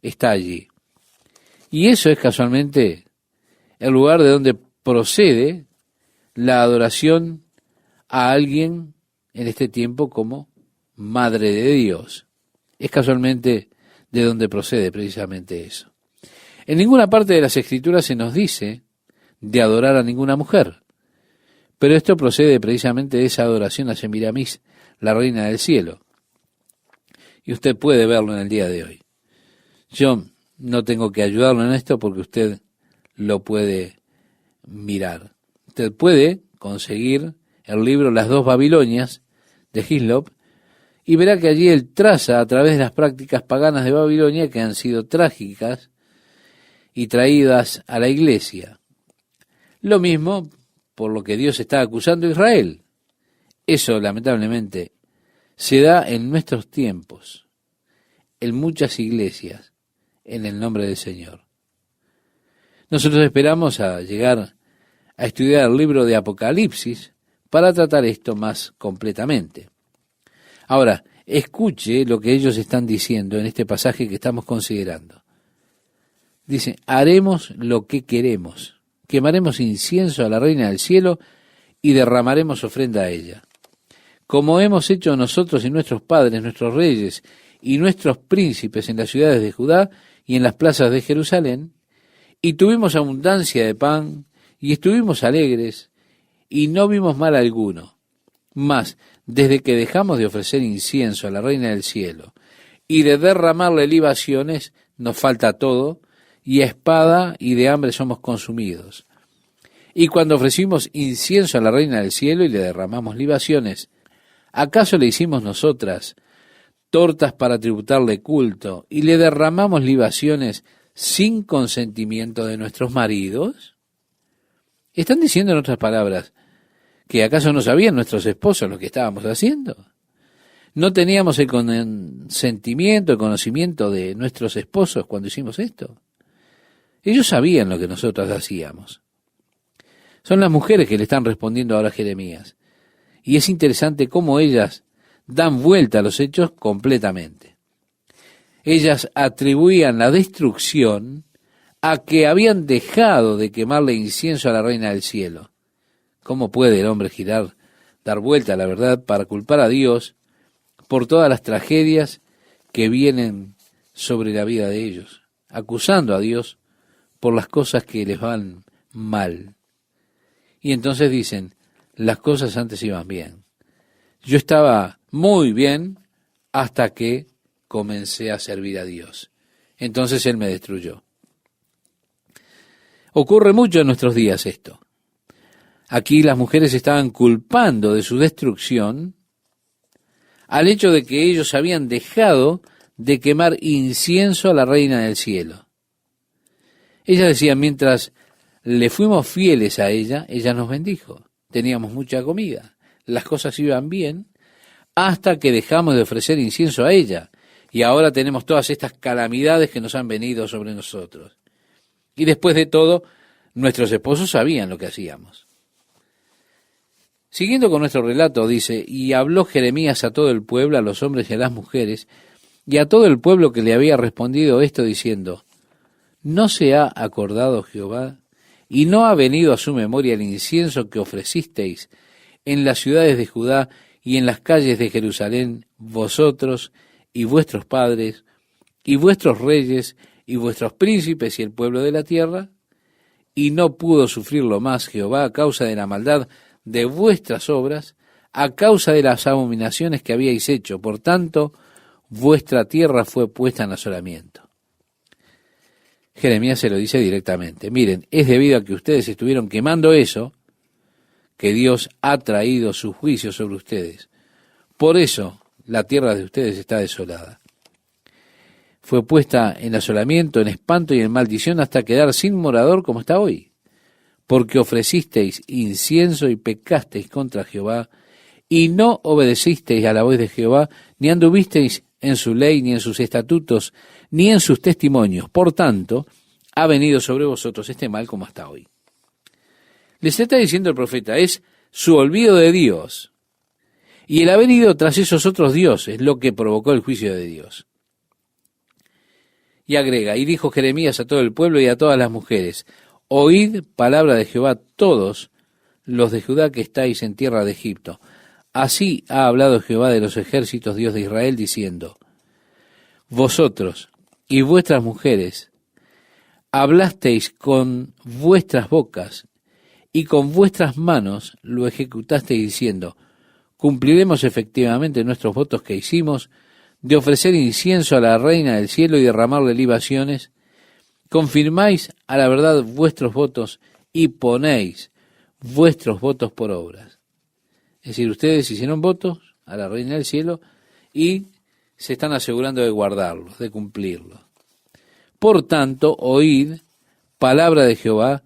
está allí. Y eso es casualmente el lugar de donde procede la adoración a alguien en este tiempo como Madre de Dios. Es casualmente de donde procede precisamente eso. En ninguna parte de las Escrituras se nos dice de adorar a ninguna mujer, pero esto procede precisamente de esa adoración a Semiramis, la reina del cielo. Y usted puede verlo en el día de hoy. Yo no tengo que ayudarlo en esto porque usted lo puede mirar. Usted puede conseguir el libro Las dos Babilonias de Hislop y verá que allí él traza a través de las prácticas paganas de Babilonia que han sido trágicas y traídas a la iglesia. Lo mismo por lo que Dios está acusando a Israel. Eso, lamentablemente, se da en nuestros tiempos, en muchas iglesias, en el nombre del Señor. Nosotros esperamos a llegar a estudiar el libro de Apocalipsis para tratar esto más completamente. Ahora, escuche lo que ellos están diciendo en este pasaje que estamos considerando. Dice, haremos lo que queremos, quemaremos incienso a la reina del cielo y derramaremos ofrenda a ella. Como hemos hecho nosotros y nuestros padres, nuestros reyes y nuestros príncipes en las ciudades de Judá y en las plazas de Jerusalén, y tuvimos abundancia de pan, y estuvimos alegres, y no vimos mal alguno. Mas, desde que dejamos de ofrecer incienso a la reina del cielo, y de derramarle libaciones, nos falta todo, y a espada y de hambre somos consumidos. Y cuando ofrecimos incienso a la reina del cielo y le derramamos libaciones ¿Acaso le hicimos nosotras tortas para tributarle culto y le derramamos libaciones sin consentimiento de nuestros maridos? Están diciendo en otras palabras, ¿que acaso no sabían nuestros esposos lo que estábamos haciendo? ¿No teníamos el consentimiento, el conocimiento de nuestros esposos cuando hicimos esto? Ellos sabían lo que nosotros hacíamos. Son las mujeres que le están respondiendo ahora a Jeremías. Y es interesante cómo ellas dan vuelta a los hechos completamente. Ellas atribuían la destrucción a que habían dejado de quemarle incienso a la reina del cielo. ¿Cómo puede el hombre dar vuelta a la verdad para culpar a Dios por todas las tragedias que vienen sobre la vida de ellos, acusando a Dios por las cosas que les van mal? Y entonces dicen, las cosas antes iban bien. Yo estaba muy bien hasta que comencé a servir a Dios. Entonces Él me destruyó. Ocurre mucho en nuestros días esto. Aquí las mujeres estaban culpando de su destrucción al hecho de que ellos habían dejado de quemar incienso a la reina del cielo. Ellas decían, mientras le fuimos fieles a ella, ella nos bendijo. Teníamos mucha comida, las cosas iban bien, hasta que dejamos de ofrecer incienso a ella. Y ahora tenemos todas estas calamidades que nos han venido sobre nosotros. Y después de todo, nuestros esposos sabían lo que hacíamos. Siguiendo con nuestro relato, dice, y habló Jeremías a todo el pueblo, a los hombres y a las mujeres, y a todo el pueblo que le había respondido esto, diciendo, ¿no se ha acordado Jehová, y no ha venido a su memoria el incienso que ofrecisteis en las ciudades de Judá y en las calles de Jerusalén, vosotros y vuestros padres, y vuestros reyes, y vuestros príncipes y el pueblo de la tierra? Y no pudo sufrirlo más Jehová a causa de la maldad de vuestras obras, a causa de las abominaciones que habíais hecho. Por tanto, vuestra tierra fue puesta en asolamiento. Jeremías se lo dice directamente. Miren, es debido a que ustedes estuvieron quemando eso, que Dios ha traído su juicio sobre ustedes. Por eso la tierra de ustedes está desolada. Fue puesta en asolamiento, en espanto y en maldición hasta quedar sin morador como está hoy. Porque ofrecisteis incienso y pecasteis contra Jehová, y no obedecisteis a la voz de Jehová, ni anduvisteis en su ley, ni en sus estatutos, ni en sus testimonios. Por tanto, ha venido sobre vosotros este mal como hasta hoy. Les está diciendo el profeta, es su olvido de Dios, y el haber ido tras esos otros dioses, lo que provocó el juicio de Dios. Y agrega, y dijo Jeremías a todo el pueblo y a todas las mujeres, oíd palabra de Jehová todos los de Judá que estáis en tierra de Egipto. Así ha hablado Jehová de los ejércitos, Dios de Israel, diciendo, vosotros y vuestras mujeres hablasteis con vuestras bocas y con vuestras manos lo ejecutasteis diciendo, cumpliremos efectivamente nuestros votos que hicimos de ofrecer incienso a la reina del cielo y derramarle libaciones. Confirmáis a la verdad vuestros votos y ponéis vuestros votos por obras. Es decir, ustedes hicieron votos a la reina del cielo y se están asegurando de guardarlos, de cumplirlos. Por tanto, oíd palabra de Jehová,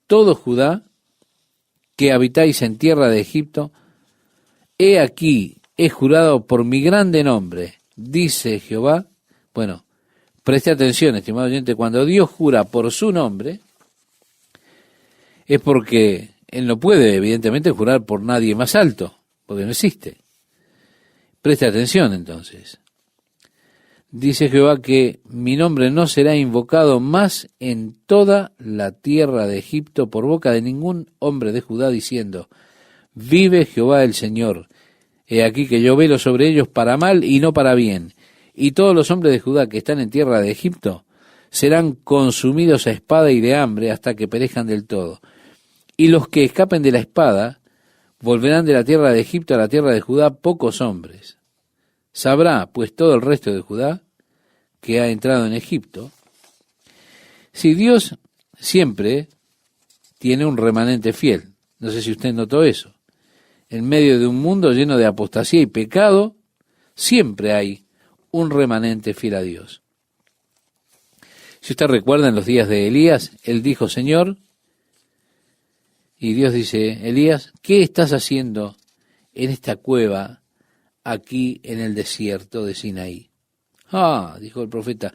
todo Judá, que habitáis en tierra de Egipto. He aquí, he jurado por mi grande nombre, dice Jehová. Bueno, preste atención, estimado oyente, cuando Dios jura por su nombre, es porque Él no puede, evidentemente, jurar por nadie más alto, porque no existe. Preste atención, entonces. Dice Jehová que mi nombre no será invocado más en toda la tierra de Egipto por boca de ningún hombre de Judá, diciendo, vive Jehová el Señor. He aquí que yo velo sobre ellos para mal y no para bien. Y todos los hombres de Judá que están en tierra de Egipto serán consumidos a espada y de hambre hasta que perezcan del todo. Y los que escapen de la espada volverán de la tierra de Egipto a la tierra de Judá pocos hombres. Sabrá, pues, todo el resto de Judá que ha entrado en Egipto. Si Dios siempre tiene un remanente fiel, no sé si usted notó eso. En medio de un mundo lleno de apostasía y pecado, siempre hay un remanente fiel a Dios. Si usted recuerda en los días de Elías, él dijo, Señor, y Dios dice, Elías, ¿qué estás haciendo en esta cueva aquí en el desierto de Sinaí? Ah, dijo el profeta,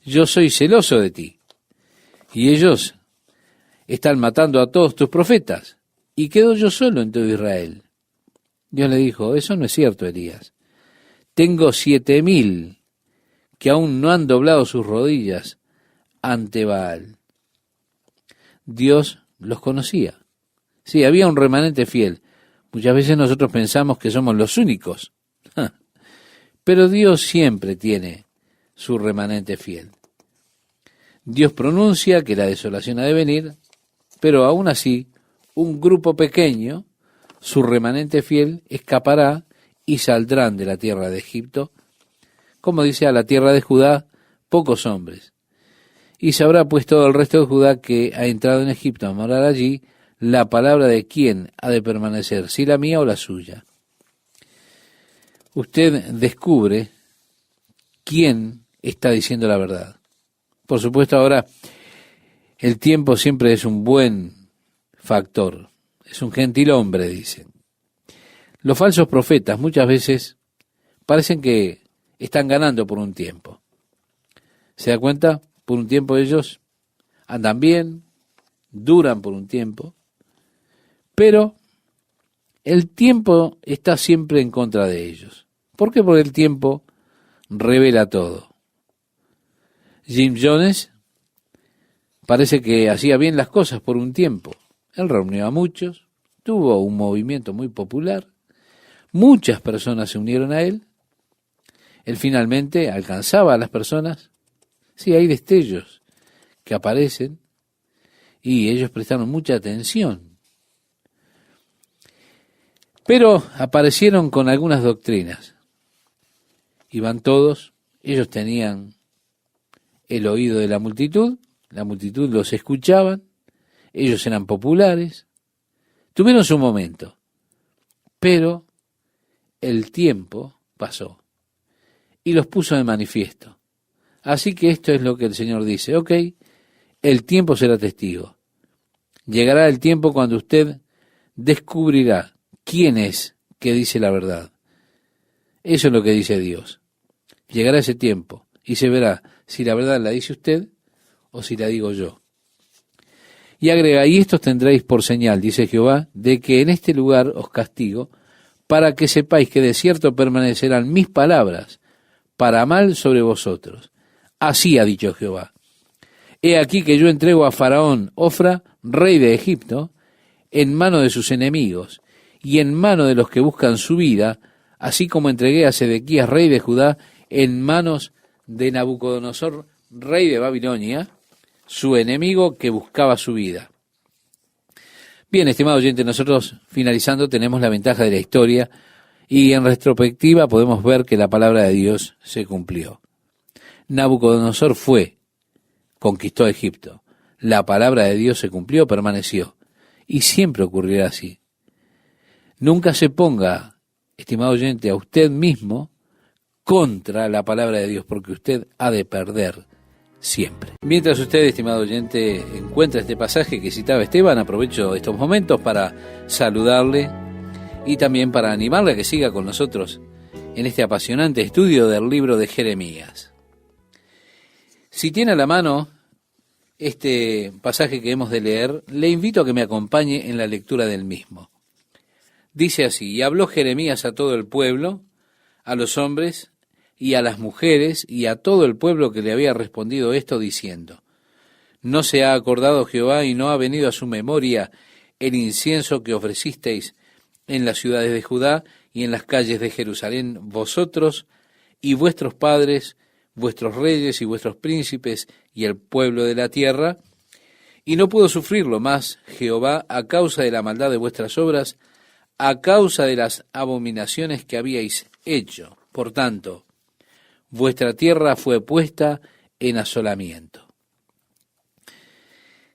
yo soy celoso de ti. Y ellos están matando a todos tus profetas. Y quedo yo solo en todo Israel. Dios le dijo, eso no es cierto, Elías. Tengo 7,000 que aún no han doblado sus rodillas ante Baal. Dios los conocía. Sí, había un remanente fiel. Muchas veces nosotros pensamos que somos los únicos. Pero Dios siempre tiene su remanente fiel. Dios pronuncia que la desolación ha de venir, pero aún así, un grupo pequeño, su remanente fiel, escapará y saldrán de la tierra de Egipto, como dice a la tierra de Judá, pocos hombres. Y se habrá pues todo el resto de Judá que ha entrado en Egipto a morar allí, la palabra de quién ha de permanecer, si la mía o la suya. Usted descubre quién está diciendo la verdad. Por supuesto, ahora el tiempo siempre es un buen factor, es un gentil hombre, dicen. Los falsos profetas muchas veces parecen que están ganando por un tiempo. ¿Se da cuenta? Por un tiempo ellos andan bien, duran por un tiempo, pero el tiempo está siempre en contra de ellos. ¿Por qué? Porque el tiempo revela todo. Jim Jones parece que hacía bien las cosas por un tiempo. Él reunió a muchos, tuvo un movimiento muy popular, muchas personas se unieron a él, él finalmente alcanzaba a las personas. Sí, hay destellos que aparecen y ellos prestaron mucha atención. Pero aparecieron con algunas doctrinas. Iban todos, ellos tenían el oído de la multitud los escuchaban, ellos eran populares, tuvieron su momento, pero el tiempo pasó y los puso de manifiesto. Así que esto es lo que el Señor dice, ok, el tiempo será testigo. Llegará el tiempo cuando usted descubrirá quién es que dice la verdad. Eso es lo que dice Dios. Llegará ese tiempo y se verá si la verdad la dice usted o si la digo yo. Y agrega, y estos tendréis por señal, dice Jehová, de que en este lugar os castigo, para que sepáis que de cierto permanecerán mis palabras para mal sobre vosotros. Así ha dicho Jehová. He aquí que yo entrego a Faraón Ofra, rey de Egipto, en mano de sus enemigos, y en mano de los que buscan su vida, así como entregué a Sedequías, rey de Judá, en manos de Nabucodonosor, rey de Babilonia, su enemigo que buscaba su vida. Bien, estimado oyente, nosotros finalizando tenemos la ventaja de la historia y en retrospectiva podemos ver que la palabra de Dios se cumplió. Nabucodonosor conquistó Egipto. La palabra de Dios se cumplió, permaneció. Y siempre ocurrirá así. Nunca se ponga, estimado oyente, a usted mismo contra la palabra de Dios, porque usted ha de perder siempre. Mientras usted, estimado oyente, encuentra este pasaje que citaba Esteban, aprovecho estos momentos para saludarle y también para animarle a que siga con nosotros en este apasionante estudio del libro de Jeremías. Si tiene a la mano este pasaje que hemos de leer, le invito a que me acompañe en la lectura del mismo. Dice así, y habló Jeremías a todo el pueblo, a los hombres y a las mujeres y a todo el pueblo que le había respondido esto diciendo, ¿no se ha acordado Jehová y no ha venido a su memoria el incienso que ofrecisteis en las ciudades de Judá y en las calles de Jerusalén, vosotros y vuestros padres, vuestros reyes y vuestros príncipes y el pueblo de la tierra? Y no pudo sufrirlo más Jehová a causa de la maldad de vuestras obras, a causa de las abominaciones que habíais hecho. Por tanto, vuestra tierra fue puesta en asolamiento.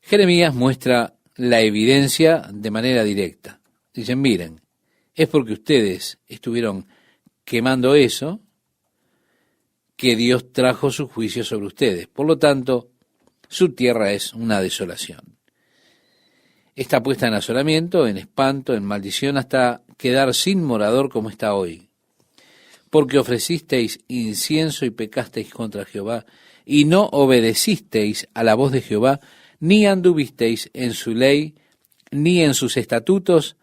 Jeremías muestra la evidencia de manera directa. Dicen, miren, es porque ustedes estuvieron quemando eso, que Dios trajo su juicio sobre ustedes. Por lo tanto, su tierra es una desolación. Está puesta en asolamiento, en espanto, en maldición, hasta quedar sin morador como está hoy. Porque ofrecisteis incienso y pecasteis contra Jehová, y no obedecisteis a la voz de Jehová, ni anduvisteis en su ley, ni en sus estatutos,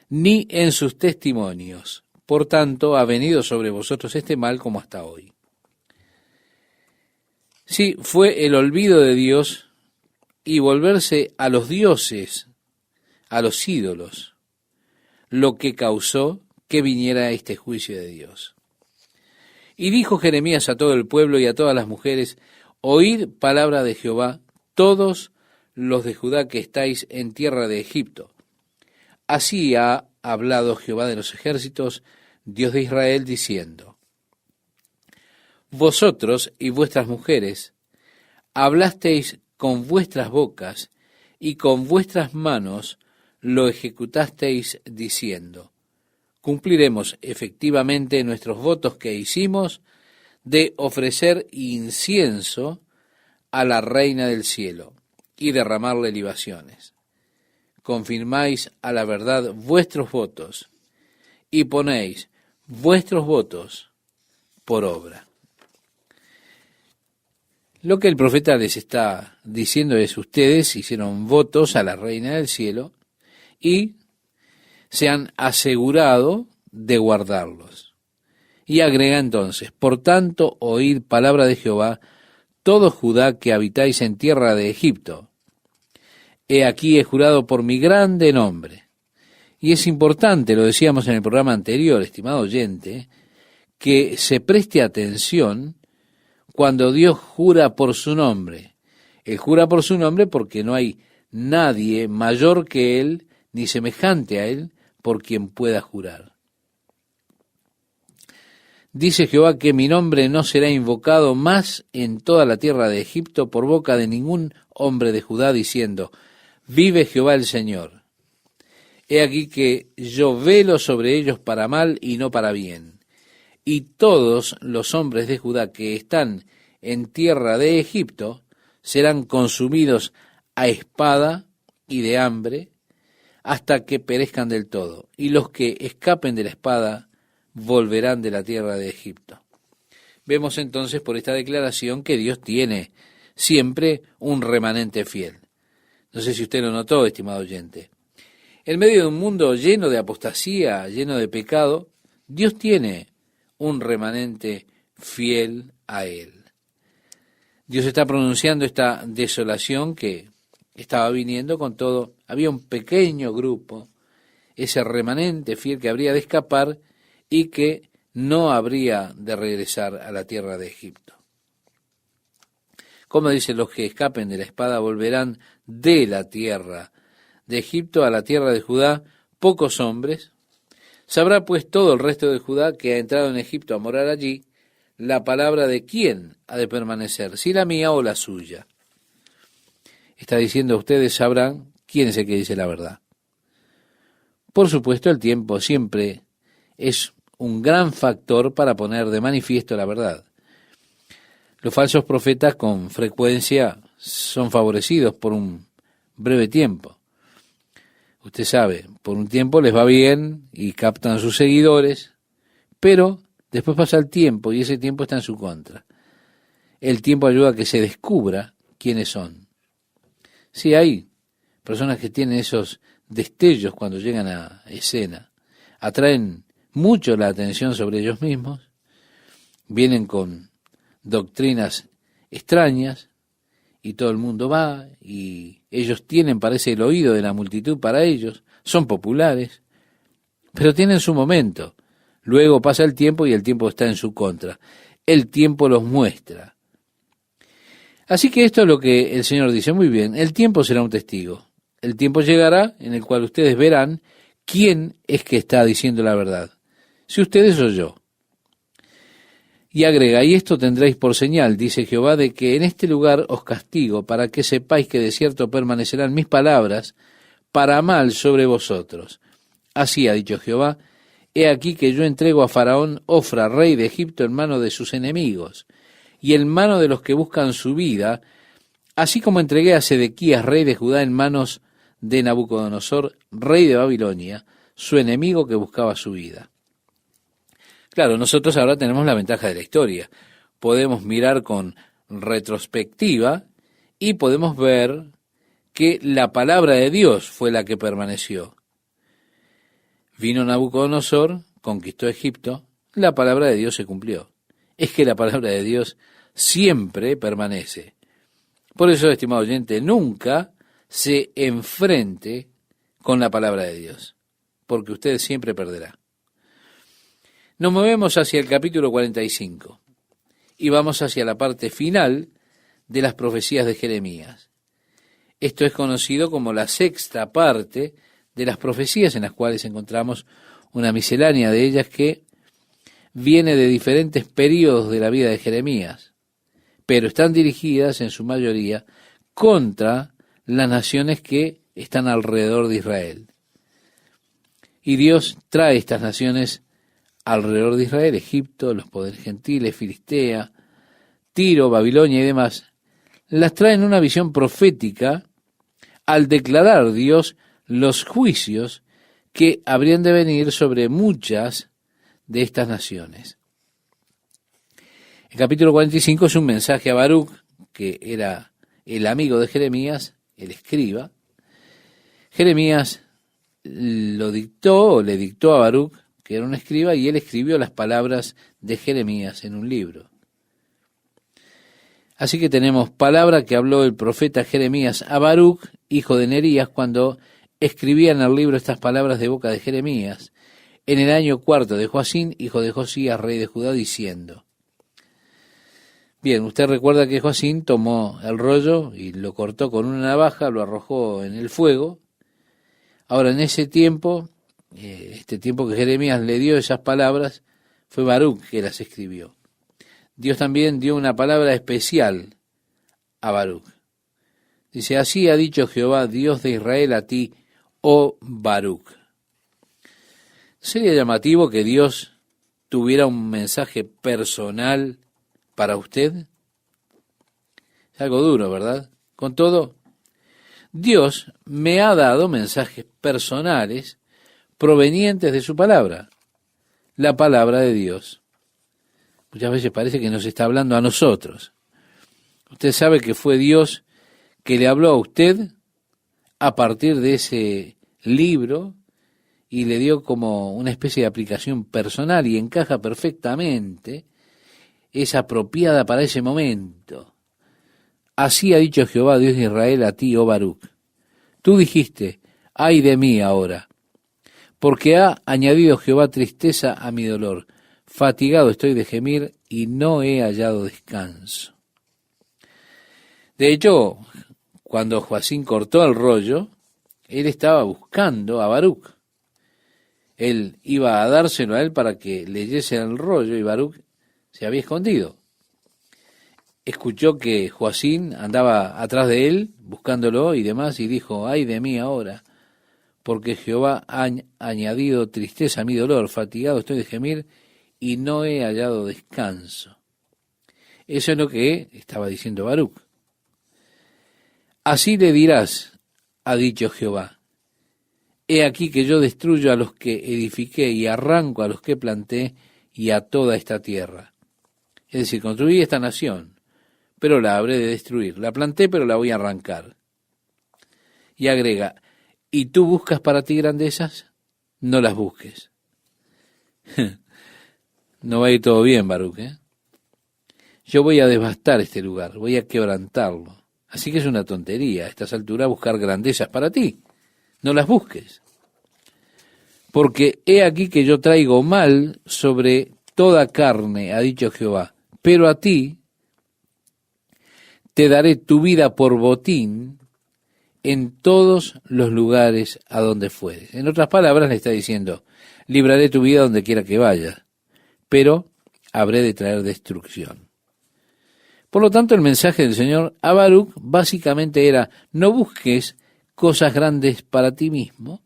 ni en sus testimonios. Por tanto, ha venido sobre vosotros este mal como hasta hoy. Sí, fue el olvido de Dios y volverse a los dioses, a los ídolos, lo que causó que viniera este juicio de Dios. Y dijo Jeremías a todo el pueblo y a todas las mujeres: oíd palabra de Jehová, todos los de Judá que estáis en tierra de Egipto. Así ha hablado Jehová de los ejércitos, Dios de Israel, diciendo: vosotros y vuestras mujeres hablasteis con vuestras bocas y con vuestras manos lo ejecutasteis diciendo: cumpliremos efectivamente nuestros votos que hicimos de ofrecer incienso a la reina del cielo y derramarle libaciones. Confirmáis a la verdad vuestros votos y ponéis vuestros votos por obra. Lo que el profeta les está diciendo es: ustedes hicieron votos a la reina del cielo y se han asegurado de guardarlos. Y agrega entonces: por tanto, oíd palabra de Jehová, todo Judá que habitáis en tierra de Egipto. He aquí he jurado por mi grande nombre. Y es importante, lo decíamos en el programa anterior, estimado oyente, que se preste atención cuando Dios jura por su nombre. Él jura por su nombre porque no hay nadie mayor que Él, ni semejante a Él, por quien pueda jurar. Dice Jehová que mi nombre no será invocado más en toda la tierra de Egipto por boca de ningún hombre de Judá, diciendo: vive Jehová el Señor. He aquí que yo velo sobre ellos para mal y no para bien. Y todos los hombres de Judá que están en tierra de Egipto serán consumidos a espada y de hambre hasta que perezcan del todo. Y los que escapen de la espada volverán de la tierra de Egipto. Vemos entonces por esta declaración que Dios tiene siempre un remanente fiel. No sé si usted lo notó, estimado oyente. En medio de un mundo lleno de apostasía, lleno de pecado, Dios tiene un remanente fiel a Él. Dios está pronunciando esta desolación que estaba viniendo con todo. Había un pequeño grupo, ese remanente fiel que habría de escapar y que no habría de regresar a la tierra de Egipto. Como dice, los que escapen de la espada volverán de la tierra de Egipto a la tierra de Judá, pocos hombres. Sabrá pues todo el resto de Judá que ha entrado en Egipto a morar allí, la palabra de quién ha de permanecer, si la mía o la suya. Está diciendo: ustedes sabrán quién es el que dice la verdad. Por supuesto, el tiempo siempre es un gran factor para poner de manifiesto la verdad. Los falsos profetas con frecuencia son favorecidos por un breve tiempo. Usted sabe, por un tiempo les va bien y captan sus seguidores, pero después pasa el tiempo y ese tiempo está en su contra. El tiempo ayuda a que se descubra quiénes son. Sí, hay personas que tienen esos destellos cuando llegan a escena, atraen mucho la atención sobre ellos mismos, vienen con doctrinas extrañas y todo el mundo va y ellos tienen, parece, el oído de la multitud para ellos, son populares, pero tienen su momento. Luego pasa el tiempo y el tiempo está en su contra. El tiempo los muestra. Así que esto es lo que el Señor dice: muy bien, el tiempo será un testigo. El tiempo llegará en el cual ustedes verán quién es que está diciendo la verdad, si ustedes o yo. Y agrega: y esto tendréis por señal, dice Jehová, de que en este lugar os castigo, para que sepáis que de cierto permanecerán mis palabras para mal sobre vosotros. Así ha dicho Jehová, he aquí que yo entrego a Faraón Ofra, rey de Egipto, en mano de sus enemigos, y en mano de los que buscan su vida, así como entregué a Sedequías, rey de Judá, en manos de Nabucodonosor, rey de Babilonia, su enemigo que buscaba su vida. Claro, nosotros ahora tenemos la ventaja de la historia. Podemos mirar con retrospectiva y podemos ver que la palabra de Dios fue la que permaneció. Vino Nabucodonosor, conquistó Egipto, la palabra de Dios se cumplió. Es que la palabra de Dios siempre permanece. Por eso, estimado oyente, nunca se enfrente con la palabra de Dios, porque usted siempre perderá. Nos movemos hacia el capítulo 45 y vamos hacia la parte final de las profecías de Jeremías. Esto es conocido como la sexta parte de las profecías, en las cuales encontramos una miscelánea de ellas que viene de diferentes períodos de la vida de Jeremías, pero están dirigidas en su mayoría contra las naciones que están alrededor de Israel. Y Dios trae estas naciones alrededor de Israel, Egipto, los poderes gentiles, Filistea, Tiro, Babilonia y demás, las trae en una visión profética al declarar Dios los juicios que habrían de venir sobre muchas de estas naciones. El capítulo 45 es un mensaje a Baruc, que era el amigo de Jeremías, el escriba. Jeremías lo dictó, o le dictó a Baruc, que era un escriba, y él escribió las palabras de Jeremías en un libro. Así que tenemos palabra que habló el profeta Jeremías a Baruc, hijo de Nerías, cuando escribía en el libro estas palabras de boca de Jeremías, en el año 4 de Joacín, hijo de Josías, rey de Judá, diciendo. Bien, usted recuerda que Joacín tomó el rollo y lo cortó con una navaja, lo arrojó en el fuego. Ahora, en ese tiempo, este tiempo que Jeremías le dio esas palabras, fue Baruc que las escribió. Dios también dio una palabra especial a Baruc. Dice, así ha dicho Jehová, Dios de Israel, a ti, oh Baruc. ¿Sería llamativo que Dios tuviera un mensaje personal para usted? Es algo duro, ¿verdad? Con todo, Dios me ha dado mensajes personales provenientes de su palabra, la palabra de Dios. Muchas veces parece que nos está hablando a nosotros. Usted sabe que fue Dios que le habló a usted a partir de ese libro y le dio como una especie de aplicación personal y encaja perfectamente, es apropiada para ese momento. Así ha dicho Jehová, Dios de Israel, a ti, oh Baruc. Tú dijiste, ay de mí ahora, porque ha añadido Jehová tristeza a mi dolor. Fatigado estoy de gemir y no he hallado descanso. De hecho, cuando Joacín cortó el rollo, él estaba buscando a Baruc. Él iba a dárselo a él para que leyese el rollo y Baruc se había escondido. Escuchó que Joacín andaba atrás de él, buscándolo y demás, y dijo, ay de mí ahora, porque Jehová ha añadido tristeza a mi dolor, fatigado estoy de gemir y no he hallado descanso. Eso es lo que estaba diciendo Baruc. Así le dirás, ha dicho Jehová, he aquí que yo destruyo a los que edifiqué y arranco a los que planté y a toda esta tierra. Es decir, construí esta nación, pero la habré de destruir. La planté, pero la voy a arrancar. Y agrega, ¿y tú buscas para ti grandezas? No las busques. No va a ir todo bien, Baruc, ¿eh? Yo voy a devastar este lugar, voy a quebrantarlo. Así que es una tontería a estas alturas buscar grandezas para ti. No las busques. Porque he aquí que yo traigo mal sobre toda carne, ha dicho Jehová, pero a ti te daré tu vida por botín en todos los lugares a donde fueres. En otras palabras le está diciendo, libraré tu vida donde quiera que vayas, pero habré de traer destrucción. Por lo tanto, el mensaje del Señor a Baruc básicamente era, no busques cosas grandes para ti mismo,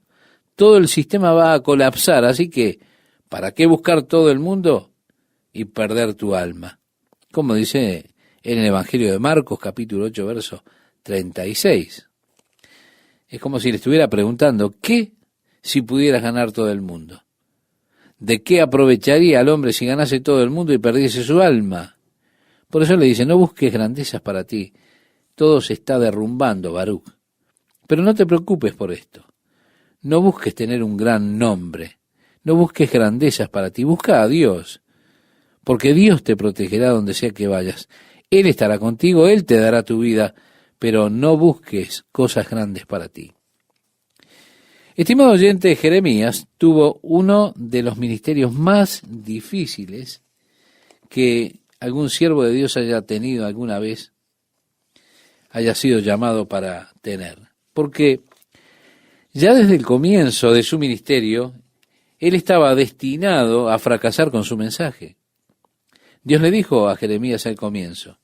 todo el sistema va a colapsar, así que ¿Para qué buscar todo el mundo y perder tu alma? Como dice en el Evangelio de Marcos, capítulo 8, verso 36. Es como si le estuviera preguntando, ¿qué si pudieras ganar todo el mundo? ¿De qué aprovecharía al hombre si ganase todo el mundo y perdiese su alma? Por eso le dice, no busques grandezas para ti. Todo se está derrumbando, Baruch. Pero no te preocupes por esto. No busques tener un gran nombre. No busques grandezas para ti. Busca a Dios. Porque Dios te protegerá donde sea que vayas. Él estará contigo, Él te dará tu vida, pero no busques cosas grandes para ti. Estimado oyente, Jeremías tuvo uno de los ministerios más difíciles que algún siervo de Dios haya tenido alguna vez, haya sido llamado para tener. Porque ya desde el comienzo de su ministerio, él estaba destinado a fracasar con su mensaje. Dios le dijo a Jeremías al comienzo,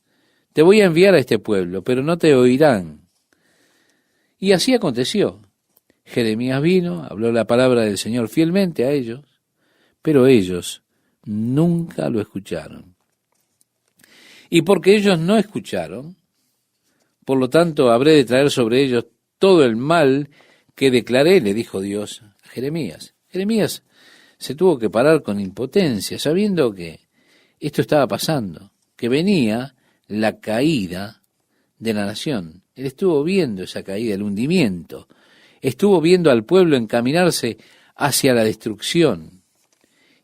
te voy a enviar a este pueblo, pero no te oirán. Y así aconteció. Jeremías vino, habló la palabra del Señor fielmente a ellos, pero ellos nunca lo escucharon. Y porque ellos no escucharon, por lo tanto habré de traer sobre ellos todo el mal que declaré, le dijo Dios a Jeremías. Jeremías se tuvo que parar con impotencia, sabiendo que esto estaba pasando, que venía la caída de la nación. Él estuvo viendo esa caída, el hundimiento. Estuvo viendo al pueblo encaminarse hacia la destrucción.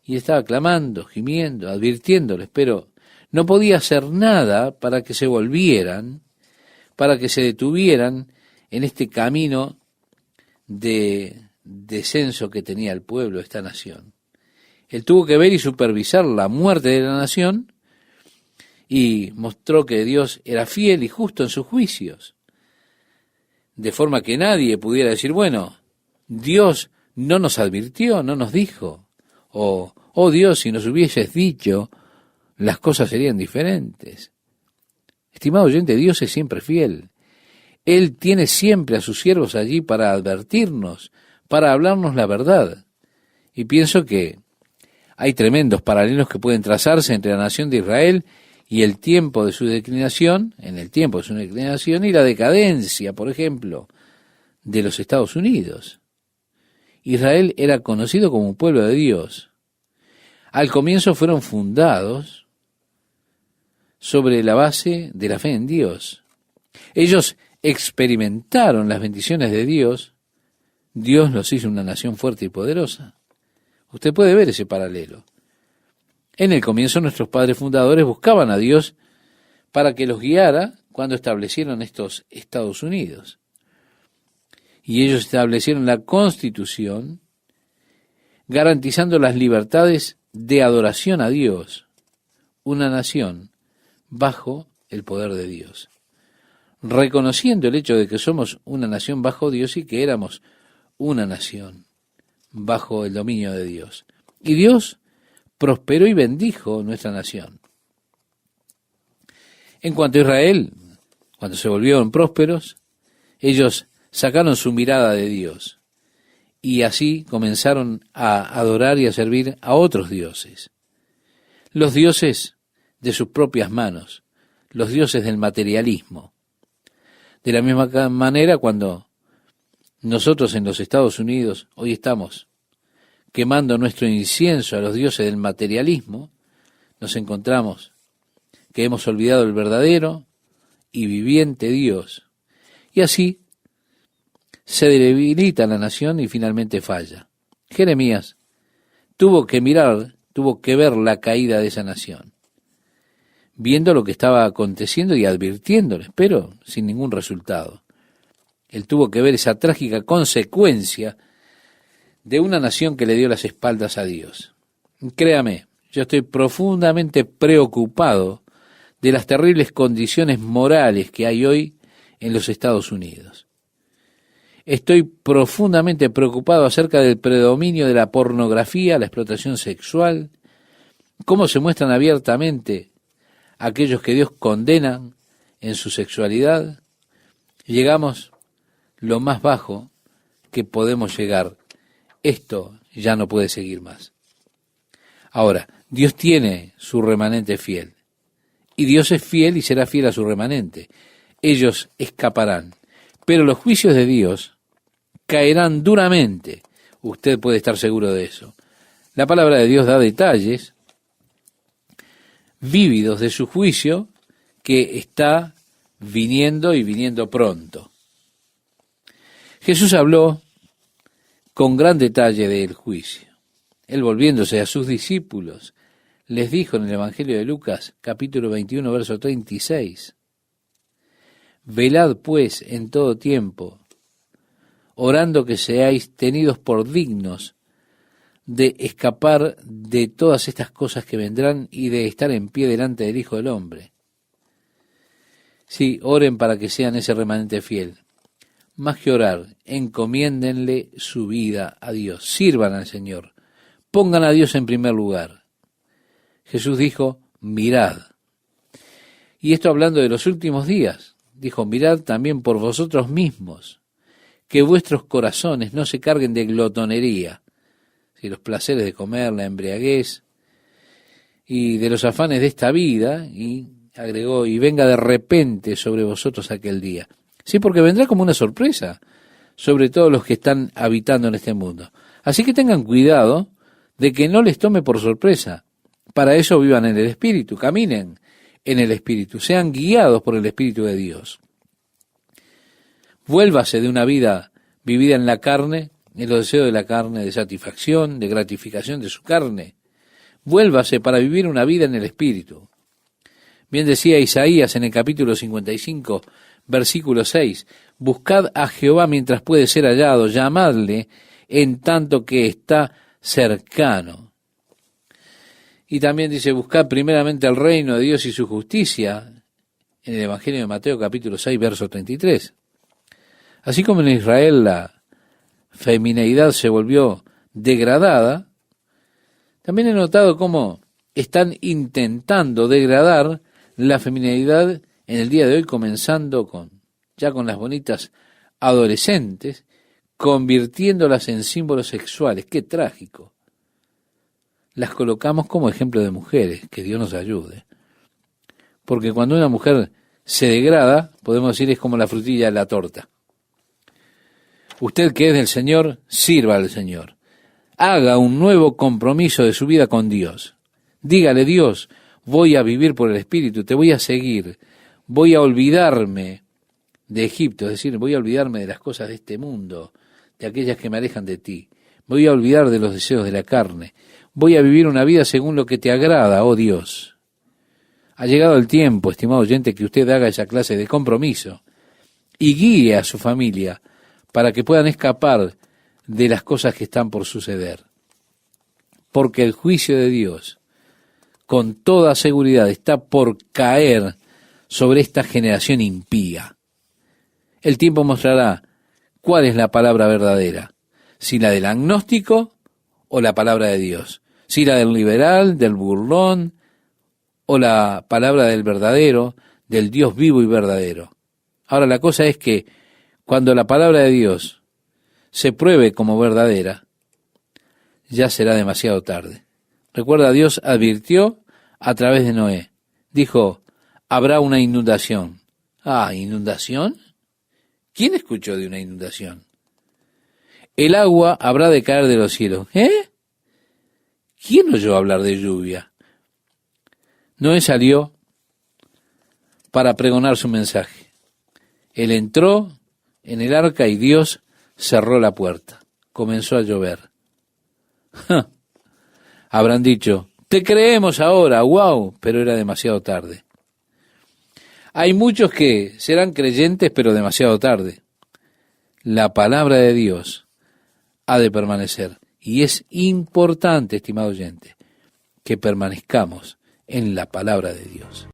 Y estaba clamando, gimiendo, advirtiéndoles, pero no podía hacer nada para que se volvieran, para que se detuvieran en este camino de descenso que tenía el pueblo, esta nación. Él tuvo que ver y supervisar la muerte de la nación y mostró que Dios era fiel y justo en sus juicios. De forma que nadie pudiera decir, bueno, Dios no nos advirtió, no nos dijo. O, oh Dios, si nos hubieses dicho, las cosas serían diferentes. Estimado oyente, Dios es siempre fiel. Él tiene siempre a sus siervos allí para advertirnos, para hablarnos la verdad. Y pienso que hay tremendos paralelos que pueden trazarse entre la nación de Israel y el tiempo de su declinación, en el tiempo de su declinación y la decadencia, por ejemplo, de los Estados Unidos. Israel era conocido como un pueblo de Dios. Al comienzo fueron fundados sobre la base de la fe en Dios. Ellos experimentaron las bendiciones de Dios. Dios los hizo una nación fuerte y poderosa. Usted puede ver ese paralelo. En el comienzo nuestros padres fundadores buscaban a Dios para que los guiara cuando establecieron estos Estados Unidos. Y ellos establecieron la Constitución garantizando las libertades de adoración a Dios, una nación bajo el poder de Dios, reconociendo el hecho de que somos una nación bajo Dios y que éramos una nación bajo el dominio de Dios. Y Dios prosperó y bendijo nuestra nación. En cuanto a Israel, cuando se volvieron prósperos, ellos sacaron su mirada de Dios y así comenzaron a adorar y a servir a otros dioses. Los dioses de sus propias manos, los dioses del materialismo. De la misma manera, cuando nosotros en los Estados Unidos hoy estamos quemando nuestro incienso a los dioses del materialismo, nos encontramos que hemos olvidado el verdadero y viviente Dios. Y así se debilita la nación y finalmente falla. Jeremías tuvo que mirar, tuvo que ver la caída de esa nación, viendo lo que estaba aconteciendo y advirtiéndoles, pero sin ningún resultado. Él tuvo que ver esa trágica consecuencia de una nación que le dio las espaldas a Dios. Créame, yo estoy profundamente preocupado de las terribles condiciones morales que hay hoy en los Estados Unidos. Estoy profundamente preocupado acerca del predominio de la pornografía, la explotación sexual, cómo se muestran abiertamente aquellos que Dios condena en su sexualidad. Llegamos lo más bajo que podemos llegar. Esto ya no puede seguir más. Ahora, Dios tiene su remanente fiel. Y Dios es fiel y será fiel a su remanente. Ellos escaparán. Pero los juicios de Dios caerán duramente. Usted puede estar seguro de eso. La palabra de Dios da detalles vívidos de su juicio que está viniendo y viniendo pronto. Jesús habló con gran detalle del juicio. Él, volviéndose a sus discípulos, les dijo en el Evangelio de Lucas, capítulo 21, verso 36, velad pues en todo tiempo, orando que seáis tenidos por dignos de escapar de todas estas cosas que vendrán y de estar en pie delante del Hijo del Hombre. Sí, oren para que sean ese remanente fiel. Más que orar, encomiéndenle su vida a Dios, sirvan al Señor, pongan a Dios en primer lugar. Jesús dijo, mirad. Y esto hablando de los últimos días, dijo, mirad también por vosotros mismos, que vuestros corazones no se carguen de glotonería, si los placeres de comer, la embriaguez, y de los afanes de esta vida, y agregó, y venga de repente sobre vosotros aquel día. Sí, porque vendrá como una sorpresa sobre todos los que están habitando en este mundo. Así que tengan cuidado de que no les tome por sorpresa. Para eso vivan en el Espíritu, caminen en el Espíritu, sean guiados por el Espíritu de Dios. Vuélvase de una vida vivida en la carne, en los deseos de la carne, de satisfacción, de gratificación de su carne. Vuélvase para vivir una vida en el Espíritu. Bien decía Isaías en el capítulo 55, versículo 6, buscad a Jehová mientras puede ser hallado, llamadle en tanto que está cercano. Y también dice, buscad primeramente el reino de Dios y su justicia, en el Evangelio de Mateo capítulo 6, verso 33. Así como en Israel la femineidad se volvió degradada, también he notado cómo están intentando degradar la femineidad en el día de hoy, comenzando con las bonitas adolescentes, convirtiéndolas en símbolos sexuales. ¡Qué trágico! Las colocamos como ejemplo de mujeres, que Dios nos ayude. Porque cuando una mujer se degrada, podemos decir, es como la frutilla de la torta. Usted que es del Señor, sirva al Señor. Haga un nuevo compromiso de su vida con Dios. Dígale, Dios, voy a vivir por el Espíritu, te voy a seguir, voy a olvidarme de Egipto, es decir, voy a olvidarme de las cosas de este mundo, de aquellas que me alejan de ti. Voy a olvidar de los deseos de la carne. Voy a vivir una vida según lo que te agrada, oh Dios. Ha llegado el tiempo, estimado oyente, que usted haga esa clase de compromiso y guíe a su familia para que puedan escapar de las cosas que están por suceder. Porque el juicio de Dios, con toda seguridad, está por caer sobre esta generación impía. El tiempo mostrará cuál es la palabra verdadera, si la del agnóstico o la palabra de Dios, si la del liberal, del burlón, o la palabra del verdadero, del Dios vivo y verdadero. Ahora la cosa es que cuando la palabra de Dios se pruebe como verdadera, ya será demasiado tarde. Recuerda, Dios advirtió a través de Noé. Dijo, habrá una inundación. Ah, ¿inundación? ¿Quién escuchó de una inundación? El agua habrá de caer de los cielos. ¿Quién oyó hablar de lluvia? Noé salió para pregonar su mensaje. Él entró en el arca y Dios cerró la puerta. Comenzó a llover. Habrán dicho, te creemos ahora, wow, pero era demasiado tarde. Hay muchos que serán creyentes, pero demasiado tarde. La palabra de Dios ha de permanecer. Y es importante, estimado oyente, que permanezcamos en la palabra de Dios.